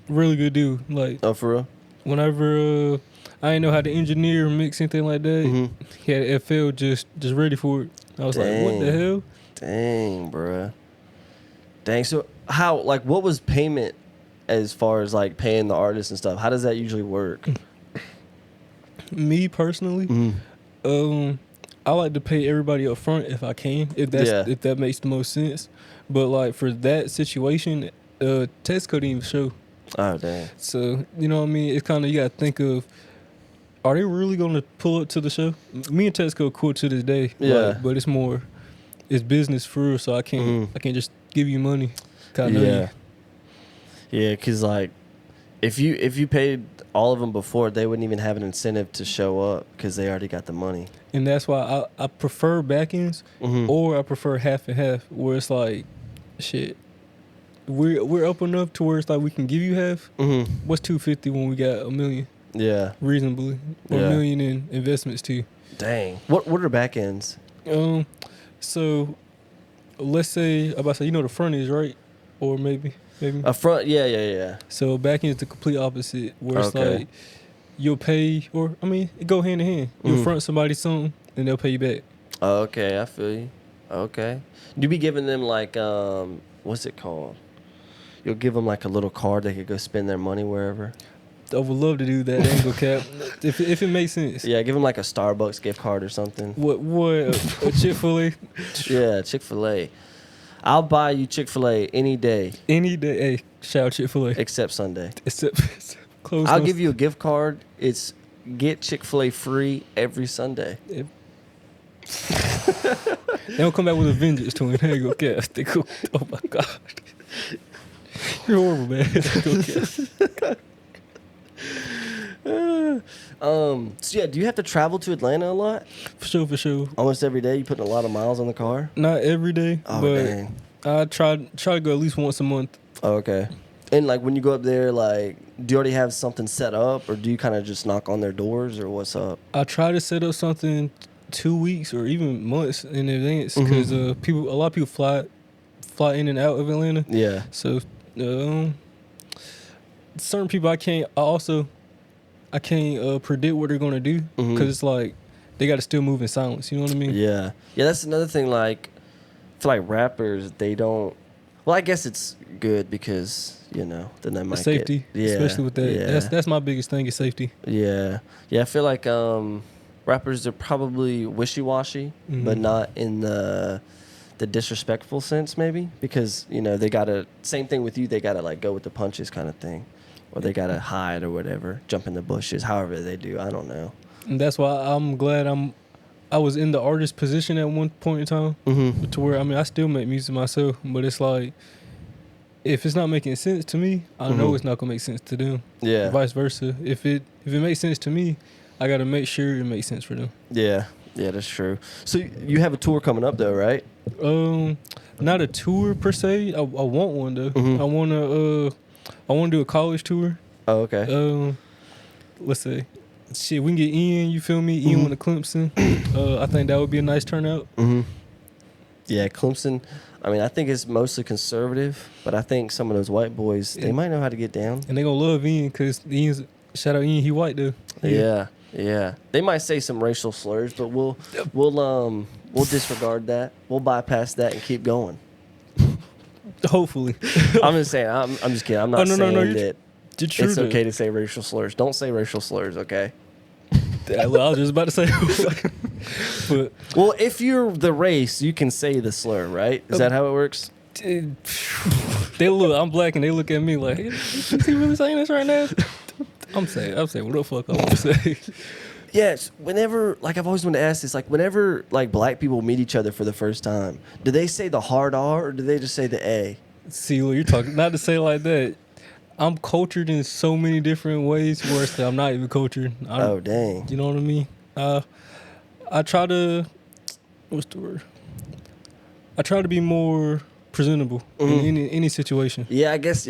really good dude. Like, oh, for real? Whenever I didn't know how to engineer or mix anything like that, he had FL just ready for it. I was like, what the hell? Dang, bruh. Dang. So how, like, what was payment as far as like paying the artists and stuff? How does that usually work? Me personally, I like to pay everybody up front if I can, if that makes the most sense. But like for that situation, Texaco didn't even show. Oh, dang. So, you know what I mean? It's kind of, you got to think of, are they really going to pull up to the show? Me and Texaco are cool to this day. Yeah. Like, but it's business for real, so I can't just give you money. Yeah. Yeah, because like if you paid all of them before, they wouldn't even have an incentive to show up because they already got the money. And that's why I prefer back ends or I prefer half and half, where it's like, shit, we're up enough to where it's like we can give you half. What's $250 when we got $1 million? Yeah, reasonably, or $1 million in investments too. Dang. What are back ends? So let's say, I'm about to say, you know what the front is, right? Or maybe a front. Yeah. So back end is the complete opposite, where it's like you'll pay, or I mean, it go hand in hand. You'll front somebody something, and they'll pay you back. Okay, I feel you. Okay, you be giving them like what's it called? You'll give them like a little card they could go spend their money wherever. I would love to do that angle cap if it makes sense. Yeah, give them like a Starbucks gift card or something. What a Chick-fil-A? Yeah, Chick-fil-A. I'll buy you Chick-fil-A any day. Any day. Hey, shout out Chick-fil-A. Except Sunday. Except close. I'll give you a gift card. It's get Chick-fil-A free every Sunday. Yep. They don't come back with a vengeance to it. There you go, cap. They go, oh my God. You're horrible, man. So yeah, do you have to travel to Atlanta a lot? For sure. Almost every day. You putting a lot of miles on the car? Not every day, but dang. I try to go at least once a month. Oh, okay. And like when you go up there, like, do you already have something set up, or do you kind of just knock on their doors, or what's up? I try to set up something 2 weeks or even months in advance, because a lot of people fly in and out of Atlanta. Yeah. So certain people I can't predict what they're gonna do, because it's like they got to still move in silence. You know what I mean? Yeah. That's another thing. Like, I feel like rappers, they don't. Well, I guess it's good because then they might safety, especially with that. Yeah. That's my biggest thing is safety. Yeah. I feel like rappers are probably wishy-washy, but not in the disrespectful sense, maybe, because they gotta, same thing with you, they gotta like go with the punches kind of thing, or they gotta hide or whatever, jump in the bushes, however they do. I don't know. And that's why I'm glad I was in the artist position at one point in time, to where I still make music myself, but it's like, if it's not making sense to me, I know it's not gonna make sense to them. Yeah. Vice versa. If it makes sense to me, I gotta make sure it makes sense for them. Yeah, that's true. So you have a tour coming up though, right? Not a tour per se. I want one though. I wanna do a college tour. Oh, okay. Let's say, shit, we can get Ian. You feel me? Ian went to Clemson. I think that would be a nice turnout. Yeah, Clemson. I think it's mostly conservative, but I think some of those white boys, they might know how to get down. And they gonna love Ian, because Ian's, shout out Ian, he white though. Yeah. They might say some racial slurs, but we'll disregard that. We'll bypass that and keep going. Hopefully. I'm just saying. I'm just kidding. I'm not saying that it's true, okay to say racial slurs. Don't say racial slurs, okay? I was just about to say. But, well, if you're the race, you can say the slur, right? Is that how it works? They look. I'm black, and they look at me like, is he really saying this right now? I'm saying what the fuck I want to say. Yes, whenever, like, I've always wanted to ask this, like, whenever, like, black people meet each other for the first time, do they say the hard R or do they just say the A? See, what you're talking, not to say like that. I'm cultured in so many different ways where it's like I'm not even cultured. Oh, dang. You know what I mean? I try to, what's the word? I try to be more presentable in any situation. Yeah, I guess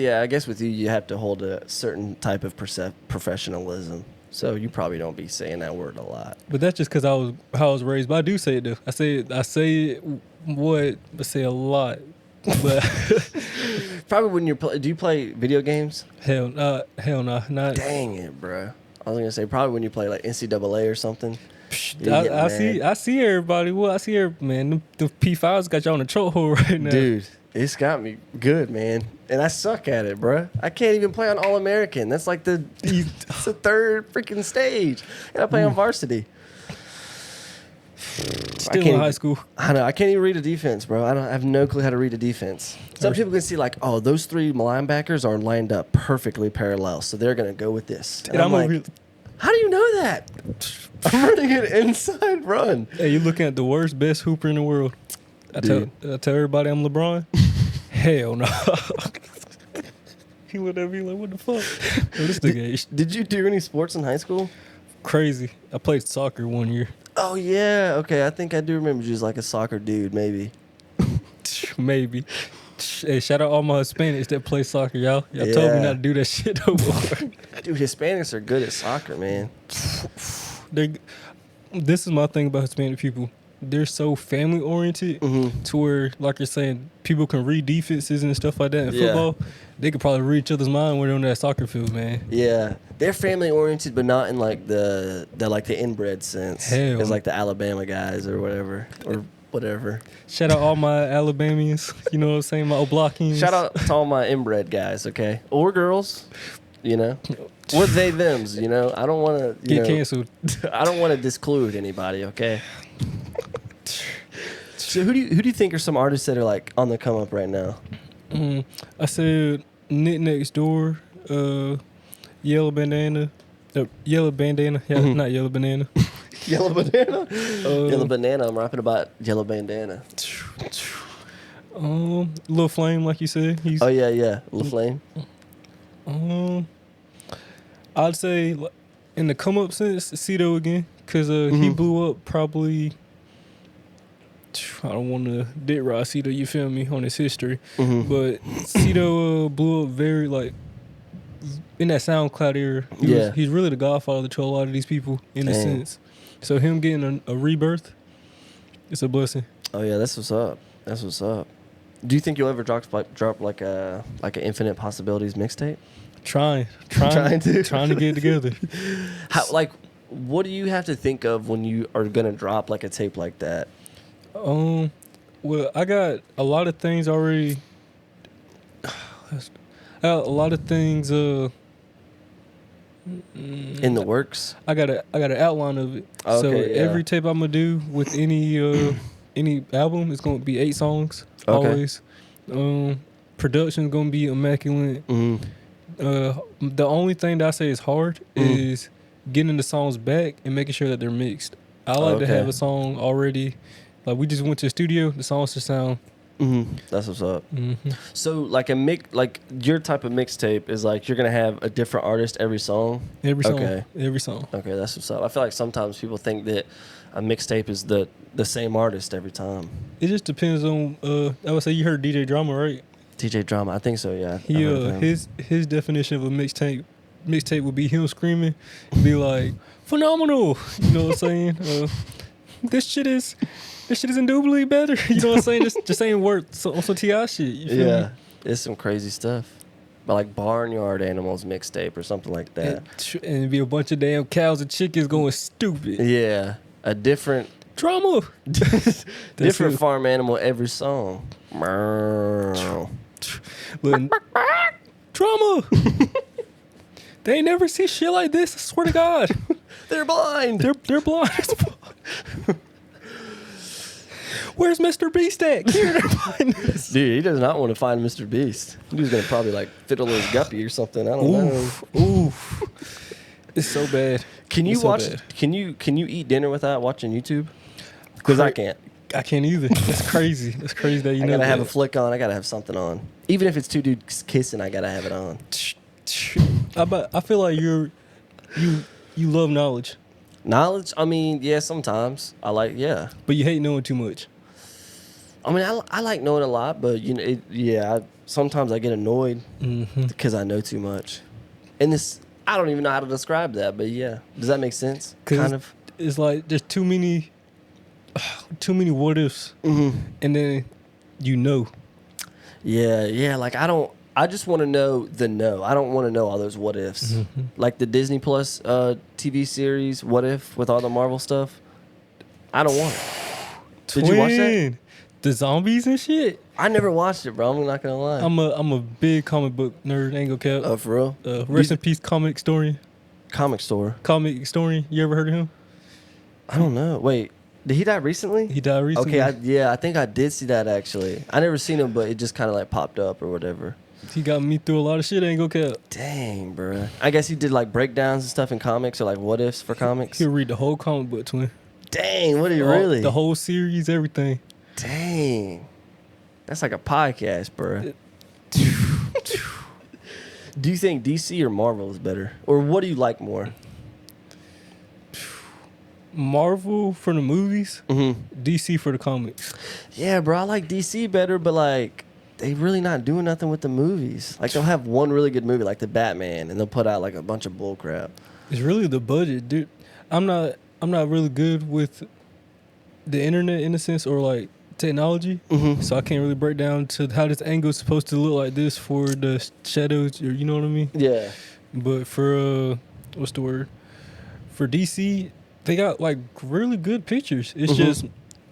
with you have to hold a certain type of professionalism. So you probably don't be saying that word a lot. But that's just because how I was raised. But I do say it though. I say it but say a lot. But probably when do you play video games? Hell no, not. Dang it, bro. I was gonna say probably when you play like NCAA or something. I see everybody. Well, I see man. The P5s got you on the chokehold right now, dude. It's got me good, man, and I suck at it, bro. I can't even play on All American. That's like it's the third freaking stage, and I play on varsity. Still in high school. I know. I can't even read a defense, bro. I have no clue how to read a defense. Some people can see like, oh, those three linebackers are lined up perfectly parallel, so they're gonna go with this. And I'm like, how do you know that? I'm running an inside run. Hey, you're looking at the best hooper in the world. I tell everybody I'm LeBron. Hell no. He would have been like, what the fuck? This nigga. Did you do any sports in high school? Crazy. I played soccer one year. Oh yeah. Okay, I think I do remember you was like a soccer dude, maybe. Maybe. Hey, shout out all my Hispanics that play soccer, y'all. Y'all told me not to do that shit no more. Dude, Hispanics are good at soccer, man. This is my thing about Hispanic people. They're so family oriented to where, like you're saying, people can read defenses and stuff like that in football. They could probably read each other's mind when they're on that soccer field, man. Yeah, they're family oriented, but not in like the inbred sense. Hell, it's like the Alabama guys or whatever. Shout out all my Alabamians. You know what I'm saying? My Oblockians. Shout out to all my inbred guys, okay, or girls. You know, or they thems. You know, I don't want to get canceled. I don't want to disclude anybody. Okay. So who do you think are some artists that are like on the come up right now? I said Nick Next Door, Yella Bandanna, Yella Bandanna, not Yella Banana. Yella Bandanna, Yella Bandanna. I'm rapping about Yella Bandanna. Lil Flame, like you said. Lil Flame. I'd say in the come up sense, Cito again, because he blew up probably. I don't want to dick ride Cito, you feel me, on his history. But Cito blew up very, like, in that SoundCloud era. He's really the godfather to a lot of these people, in a sense. So him getting a rebirth, it's a blessing. Oh, yeah, that's what's up. Do you think you'll ever drop like an Infinite Possibilities mixtape? Trying to get it together. What do you have to think of when you are going to drop like a tape like that? Well, I got a lot of things already. A lot of things in the works. I got an outline of it. Okay, so every tape I'm gonna do with any album is gonna be 8 songs always. Production's gonna be immaculate. The only thing that I say is hard is getting the songs back and making sure that they're mixed. I like to have a song already. Like, we just went to the studio, the songs just sound. That's what's up. So, like your type of mixtape is like you're gonna have a different artist every song. Every song. Okay, that's what's up. I feel like sometimes people think that a mixtape is the same artist every time. It just depends on. I would say you heard DJ Drama, right? DJ Drama, I think so. Yeah. He his definition of a mixtape would be him screaming, be like phenomenal. You know what I'm saying? This shit is indubitably better. You know what I'm saying? Just saying words on some T.I. shit. You feel me? It's some crazy stuff. But like Barnyard Animals mixtape or something like that. And it'd be a bunch of damn cows and chickens going stupid. Yeah. A different drama. Different farm animal every song. Drama. They ain't never see shit like this. I swear to God. They're blind. They're blind. Where's Mr. Beast at? Dude, he does not want to find Mr. Beast. He's gonna probably like fiddle his guppy or something. I don't know. Oof. It's so bad. Can you It's so watch? bad. Can you eat dinner without watching YouTube? Because I can't. I can't either. That's crazy. That's crazy that you I know gotta that. have a flick on. I gotta have something on. Even if it's two dudes kissing, I gotta have it on. I feel like you love knowledge, Knowledge? I mean, yeah, sometimes I like, yeah. but you hate knowing too much. I mean, I like knowing a lot, but you know, sometimes I get annoyed because I know too much. And this, I don't even know how to describe that, but yeah, does that make sense? Kind of. It's like there's too many what ifs, and then you know. Yeah. Like I just want to know the no. I don't want to know all those what ifs. Like the Disney Plus TV series, What If, with all the Marvel stuff. I don't want it. Did you watch that? The zombies and shit. I never watched it, bro. I'm not gonna lie. I'm a big comic book nerd. Ain't gonna cap. Oh, for real? Rest in peace, comic historian. Comic store. Comic historian. You ever heard of him? I don't know. Wait, did he die recently? He died recently. Okay, I think I did see that actually. I never seen him, but it just kind of like popped up or whatever. He got me through a lot of shit. Ain't gonna cap. Dang, bro. I guess he did like breakdowns and stuff in comics or like what ifs for comics. He'll read the whole comic book, twin. Dang, what did he really? The whole series, everything. Dang. That's like a podcast, bro. Do you think DC or Marvel is better? Or what do you like more? Marvel for the movies, DC for the comics. Yeah, bro, I like DC better, but like they really not doing nothing with the movies. Like they'll have one really good movie, like the Batman, and they'll put out like a bunch of bull crap. It's really the budget, dude. I'm not really good with the internet in a sense, or like technology, so I can't really break down to how this angle is supposed to look like this for the shadows, or you know what I mean? Yeah. But for what's the word? For DC, they got like really good pictures. It's just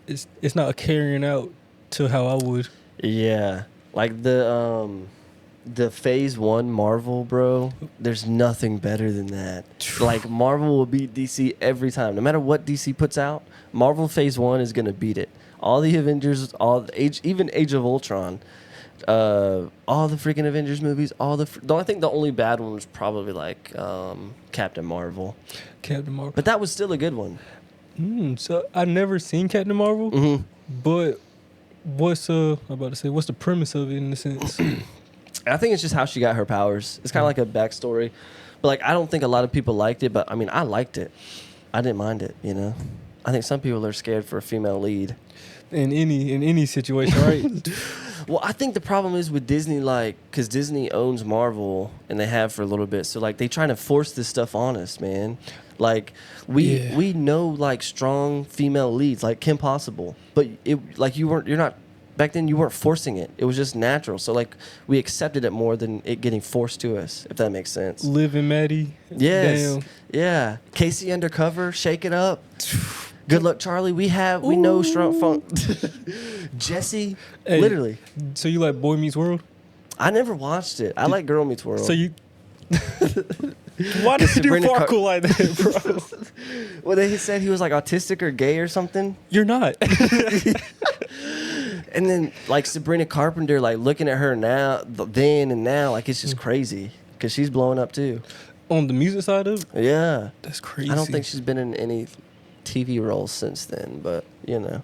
it's not carrying out to how I would. Yeah. Like the Phase 1 Marvel, bro, there's nothing better than that. Like Marvel will beat DC every time. No matter what DC puts out, Marvel Phase 1 is going to beat it. All the Avengers, even Age of Ultron, all the freaking Avengers movies, I think the only bad one was probably like Captain Marvel. Captain Marvel. But that was still a good one. So I've never seen Captain Marvel, but what's the premise of it in a sense? I think it's just how she got her powers. It's kind of like a backstory. But like I don't think a lot of people liked it, but I mean I liked it. I didn't mind it, you know. I think some people are scared for a female lead. In any situation, right? Well, I think the problem is with Disney, like, because Disney owns Marvel, and they have for a little bit. So, like, they trying to force this stuff on us, man. Like, we know, like, strong female leads, like Kim Possible. But, back then, you weren't forcing it. It was just natural. So, like, we accepted it more than it getting forced to us, if that makes sense. Liv and Maddie. Yes. Damn. Yeah. Casey Undercover, Shake It Up. Good Luck Charlie. We know strong funk. Jesse, Hey, literally. So you like Boy Meets World? I never watched it. I like Girl Meets World. So you. Why did you do Farkle like that, bro? Well, they said he was like autistic or gay or something. You're not. And then like Sabrina Carpenter, like looking at her now, then and now, like it's just crazy because she's blowing up too. On the music side of it? Yeah. That's crazy. I don't think she's been in any TV roles since then, but you know.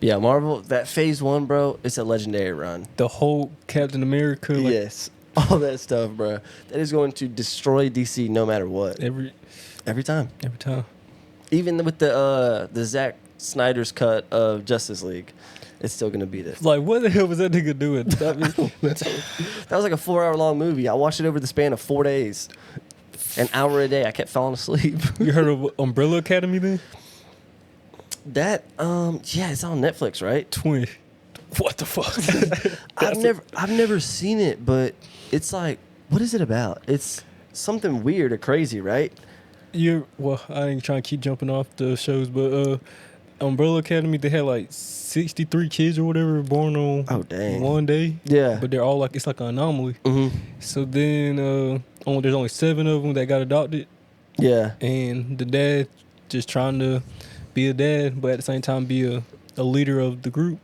Yeah, Marvel, that Phase 1, bro, it's a legendary run. The whole Captain America. Like, yes. All that stuff, bro. That is going to destroy DC no matter what. Every time. Every time. Even with the Zack Snyder's cut of Justice League, it's still going to beat it. Like, what the hell was that nigga doing? That was like a 4-hour long movie. I watched it over the span of 4 days. An hour a day. I kept falling asleep. You heard of Umbrella Academy then? That, yeah, it's on Netflix, right? Twin. What the fuck? I've never seen it, but it's like, what is it about? It's something weird or crazy, right? Well, I ain't trying to keep jumping off the shows, but Umbrella Academy, they had like 63 kids or whatever born on one day. Yeah. But they're all like, it's like an anomaly. Mm-hmm. So then there's only 7 of them that got adopted. Yeah. And the dad just trying to be a dad, but at the same time be a a leader of the group.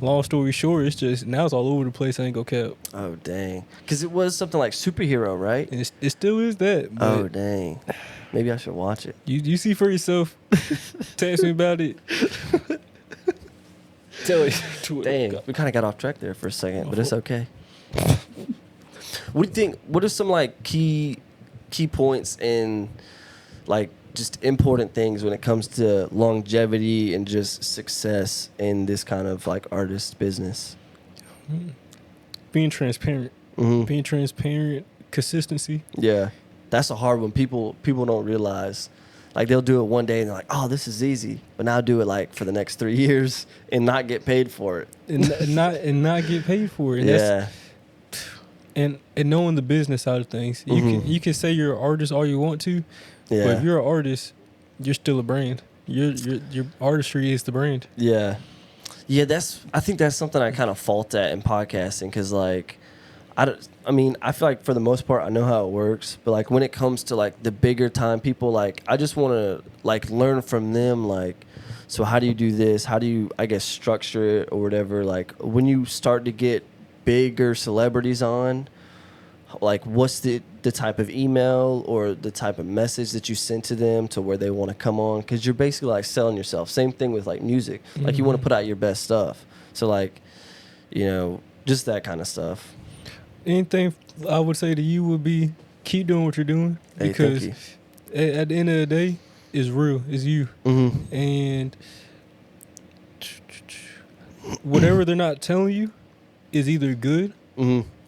Long story short, it's just now it's all over the place. I ain't gonna cap. Oh dang! Because it was something like superhero, right? And it still is that. But Oh dang! Maybe I should watch it. You see for yourself. Text me about it. Tell it. Dang, we kind of got off track there for a second, but it's okay. What do you think? What are some like key points in like just important things when it comes to longevity and just success in this kind of like artist business? Being transparent. Being transparent. Consistency. Yeah, that's a hard one. People don't realize. Like they'll do it one day and they're like, "Oh, this is easy," but now do it like for the next 3 years and not get paid for it. And not get paid for it. And yeah. And knowing the business side of things, you can say you're an artist all you want to, Yeah. but if you're an artist, you're still a brand. Your artistry is the brand. Yeah. Yeah, I think that's something I kind of fault at in podcasting because, like, I feel like for the most part, I know how it works. But, like, when it comes to, like, the bigger time people, like, I just want to, like, learn from them, like, so how do you do this? How do you, I guess, structure it or whatever? Like, when you start to get bigger celebrities on, like what's the type of email or the type of message that you send to them to where they want to come on, because you're basically like selling yourself. Same thing with like music, like you want to put out your best stuff, so like, you know, just that kind of stuff. Anything I would say to you would be keep doing what you're doing, because at the end of the day, it's real, it's you. And whatever they're not telling you is either good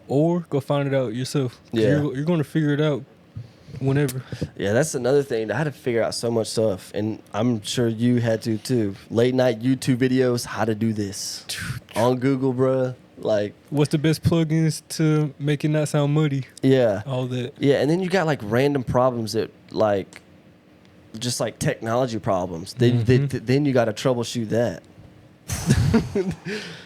or go find it out yourself. Yeah. You're going to figure it out whenever. Yeah, that's another thing. I had to figure out so much stuff, and I'm sure you had to too. Late night YouTube videos, how to do this on Google, bruh. Like, what's the best plugins to make it not sound muddy? Yeah. All that. Yeah, and then you got like random problems that like, just like technology problems. Then you got to troubleshoot that.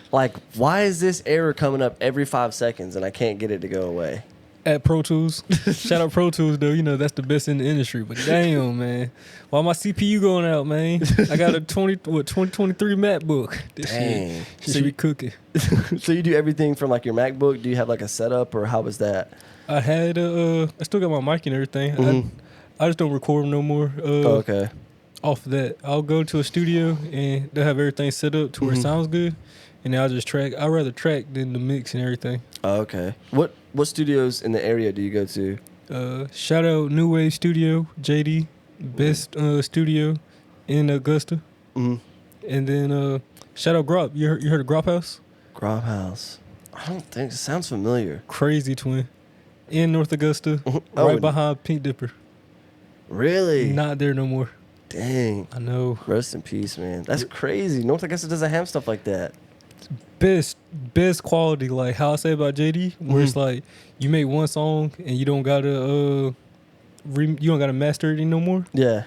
Like, why is this error coming up every 5 seconds and I can't get it to go away? At Pro Tools. Shout out Pro Tools, though. You know, that's the best in the industry. But damn, man. Why my CPU going out, man? I got a 2023 MacBook. This Dang. shit should be cooking. So you do everything from, like, your MacBook? Do you have, like, a setup, or how was that? I had I still got my mic and everything. I just don't record no more. Okay. Off of that, I'll go to a studio and they'll have everything set up to where it sounds good. And then I'll just track. I'd rather track than the mix and everything. Okay. What studios in the area do you go to? Shout out New Wave Studio, JD, best studio in Augusta. And then shout out Grop. You heard of Grop House? Grop House. I don't think it sounds familiar. Crazy twin. In North Augusta, right behind Pink Dipper. Really? Not there no more. Dang. I know. Rest in peace, man. That's crazy. North Augusta doesn't have stuff like that. Best quality, like how I say about JD, where it's like you make one song and you don't gotta master it no more. Yeah.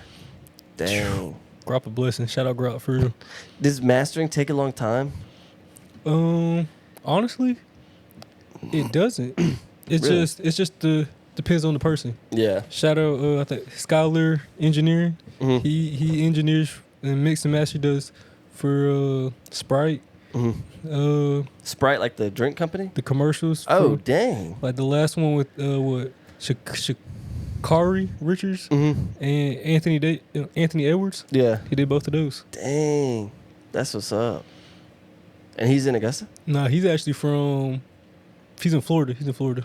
Dang. Grop a blessing. Shout out Grop for real. Does mastering take a long time? Honestly, it doesn't. It's Really? just depends on the person. Yeah. Shout out I think Skylar Engineering. He engineers and mix and master does for Sprite. Sprite, like the drink company? The commercials. Oh, dang. Like the last one with Shakari Richards and Anthony Edwards. Yeah. He did both of those. Dang. That's what's up. And he's in Augusta? Nah, he's actually he's in Florida.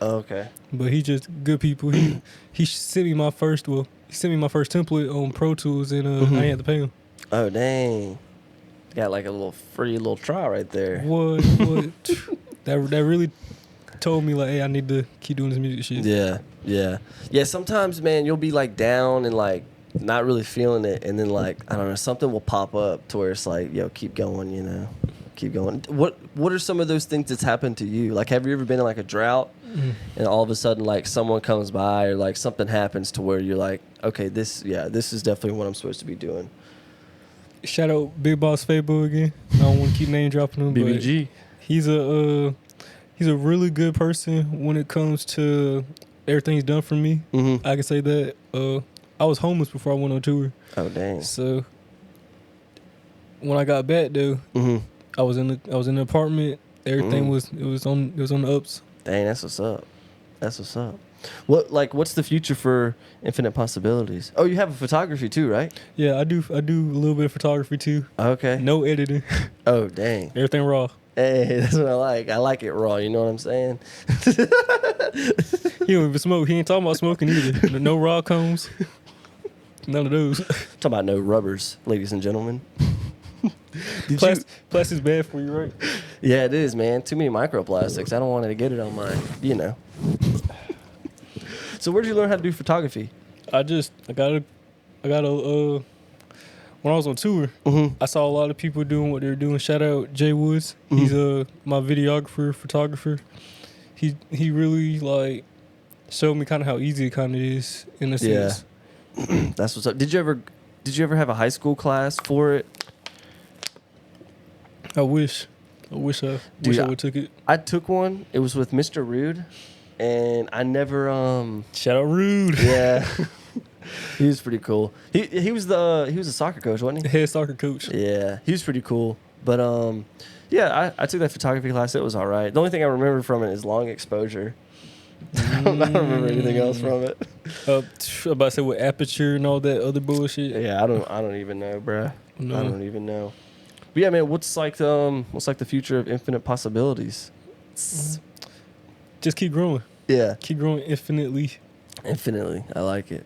Oh, okay. But he just good people. He sent me my first template on Pro Tools, and I ain't had to pay him. Oh, dang. Got like a little free little trial right there. What? that really told me like, hey, I need to keep doing this music shit. Yeah. Sometimes, man, you'll be like down and like not really feeling it, and then like, I don't know, something will pop up to where it's like, yo, keep going, you know, keep going. What are some of those things that's happened to you? Like, have you ever been in like a drought and all of a sudden like someone comes by or like something happens to where you're like, okay, this is definitely what I'm supposed to be doing? Shout out Big Boss Fabo again. I don't want to keep name dropping him. BBG. But he's a really good person when it comes to everything he's done for me. I can say that. I was homeless before I went on tour. Oh, dang. So when I got back though, I was in the apartment. Everything was on the ups. Dang, that's what's up. That's what's up. What's the future for Infinite Possibilities? Oh, you have a photography too, right? Yeah, I do a little bit of photography too. Okay. No editing. Oh, dang. Everything raw. Hey, that's what I like. I like it raw. You know what I'm saying? He don't even smoke. He ain't talking about smoking either. No raw combs. None of those. Talking about no rubbers, ladies and gentlemen. Plastic's bad for you, right? Yeah, it is, man. Too many microplastics. I don't want to get it on my, So where did you learn how to do photography? I got a when I was on tour, I saw a lot of people doing what they were doing. Shout out Jay Woods. He's my videographer, photographer. He really like showed me kind of how easy it kind of is in a sense. That's what's up. Did you ever have a high school class for it? I wish I would have took it. I took one. It was with Mr. Rude, and I never Shout out Rude. Yeah. He was pretty cool. He was a soccer coach, wasn't he? Head soccer coach. Yeah, he was pretty cool. But I took that photography class. It was all right. The only thing I remember from it is long exposure. I don't remember anything else from it. I'm about to say with aperture and all that other bullshit. Yeah, I don't even know, bruh. No. I don't even know. But yeah, man, what's like the future of Infinite Possibilities? Just keep growing. Yeah, Keep growing infinitely. Infinitely. I like it.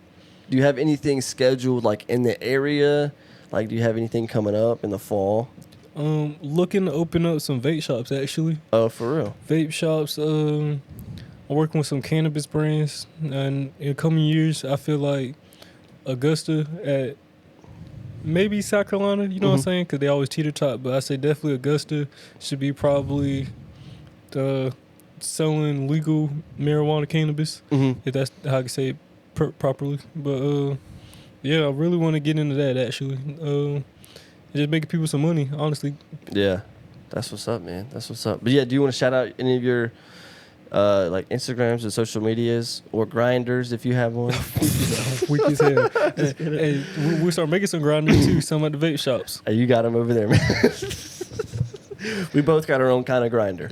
Do you have anything scheduled like in the area? Like, do you have anything coming up in the fall? Looking to open up some vape shops actually. Oh, for real? Vape shops. I'm working with some cannabis brands, and in coming years, I feel like Augusta at maybe South Carolina. You know what I'm saying? Because they always teeter tot, but I say definitely Augusta should be probably selling legal marijuana cannabis, if that's how I can say it properly. But yeah, I really want to get into that actually. Just making people some money, honestly. Yeah, that's what's up, man. That's what's up. But yeah, do you want to shout out any of your like Instagrams or social medias or grinders if you have one? Weak as hell. Hey, we start making some grinders too. Some at the vape shops. Hey, you got them over there, man. We both got our own kind of grinder.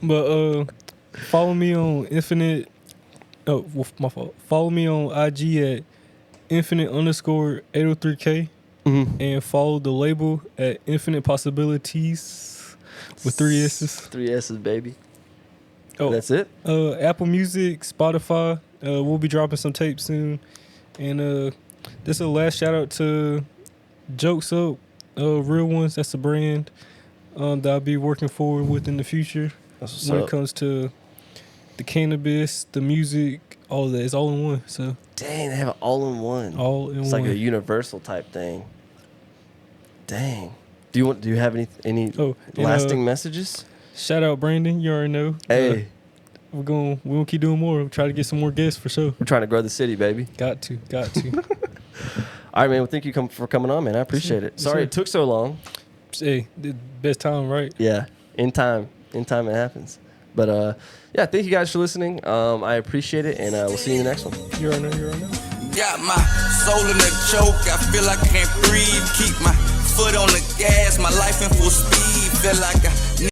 But follow me on Infinite. Oh, my fault. Follow me on IG at Infinite_803K. And follow the label at Infinitepossibilitiesss with 3 S's. 3 S's, baby. Oh, that's it? Apple Music, Spotify. We'll be dropping some tapes soon. And this is a last shout out to Jokes Up, Real Ones. That's a brand that I'll be working forward with in the future. That's what's when up. It comes to the cannabis, the music, all of that. It's all in one. So dang, they have it all in one. All in one. It's like a universal type thing. Dang. Do you have any lasting messages? Shout out Brandon, you already know. Hey. We're gonna keep doing more. We'll try to get some more guests for sure. We're trying to grow the city, baby. Got to. All right, man. Well, thank you for coming on, man. I appreciate it. Sorry it took so long. Hey, the best time, right? Yeah, in time it happens. But yeah, thank you guys for listening. I appreciate it, and we'll see you in the next one. You already know. Got my soul in a choke, I feel like I can't breathe. Keep my foot on the gas, my life in full speed. Feel like I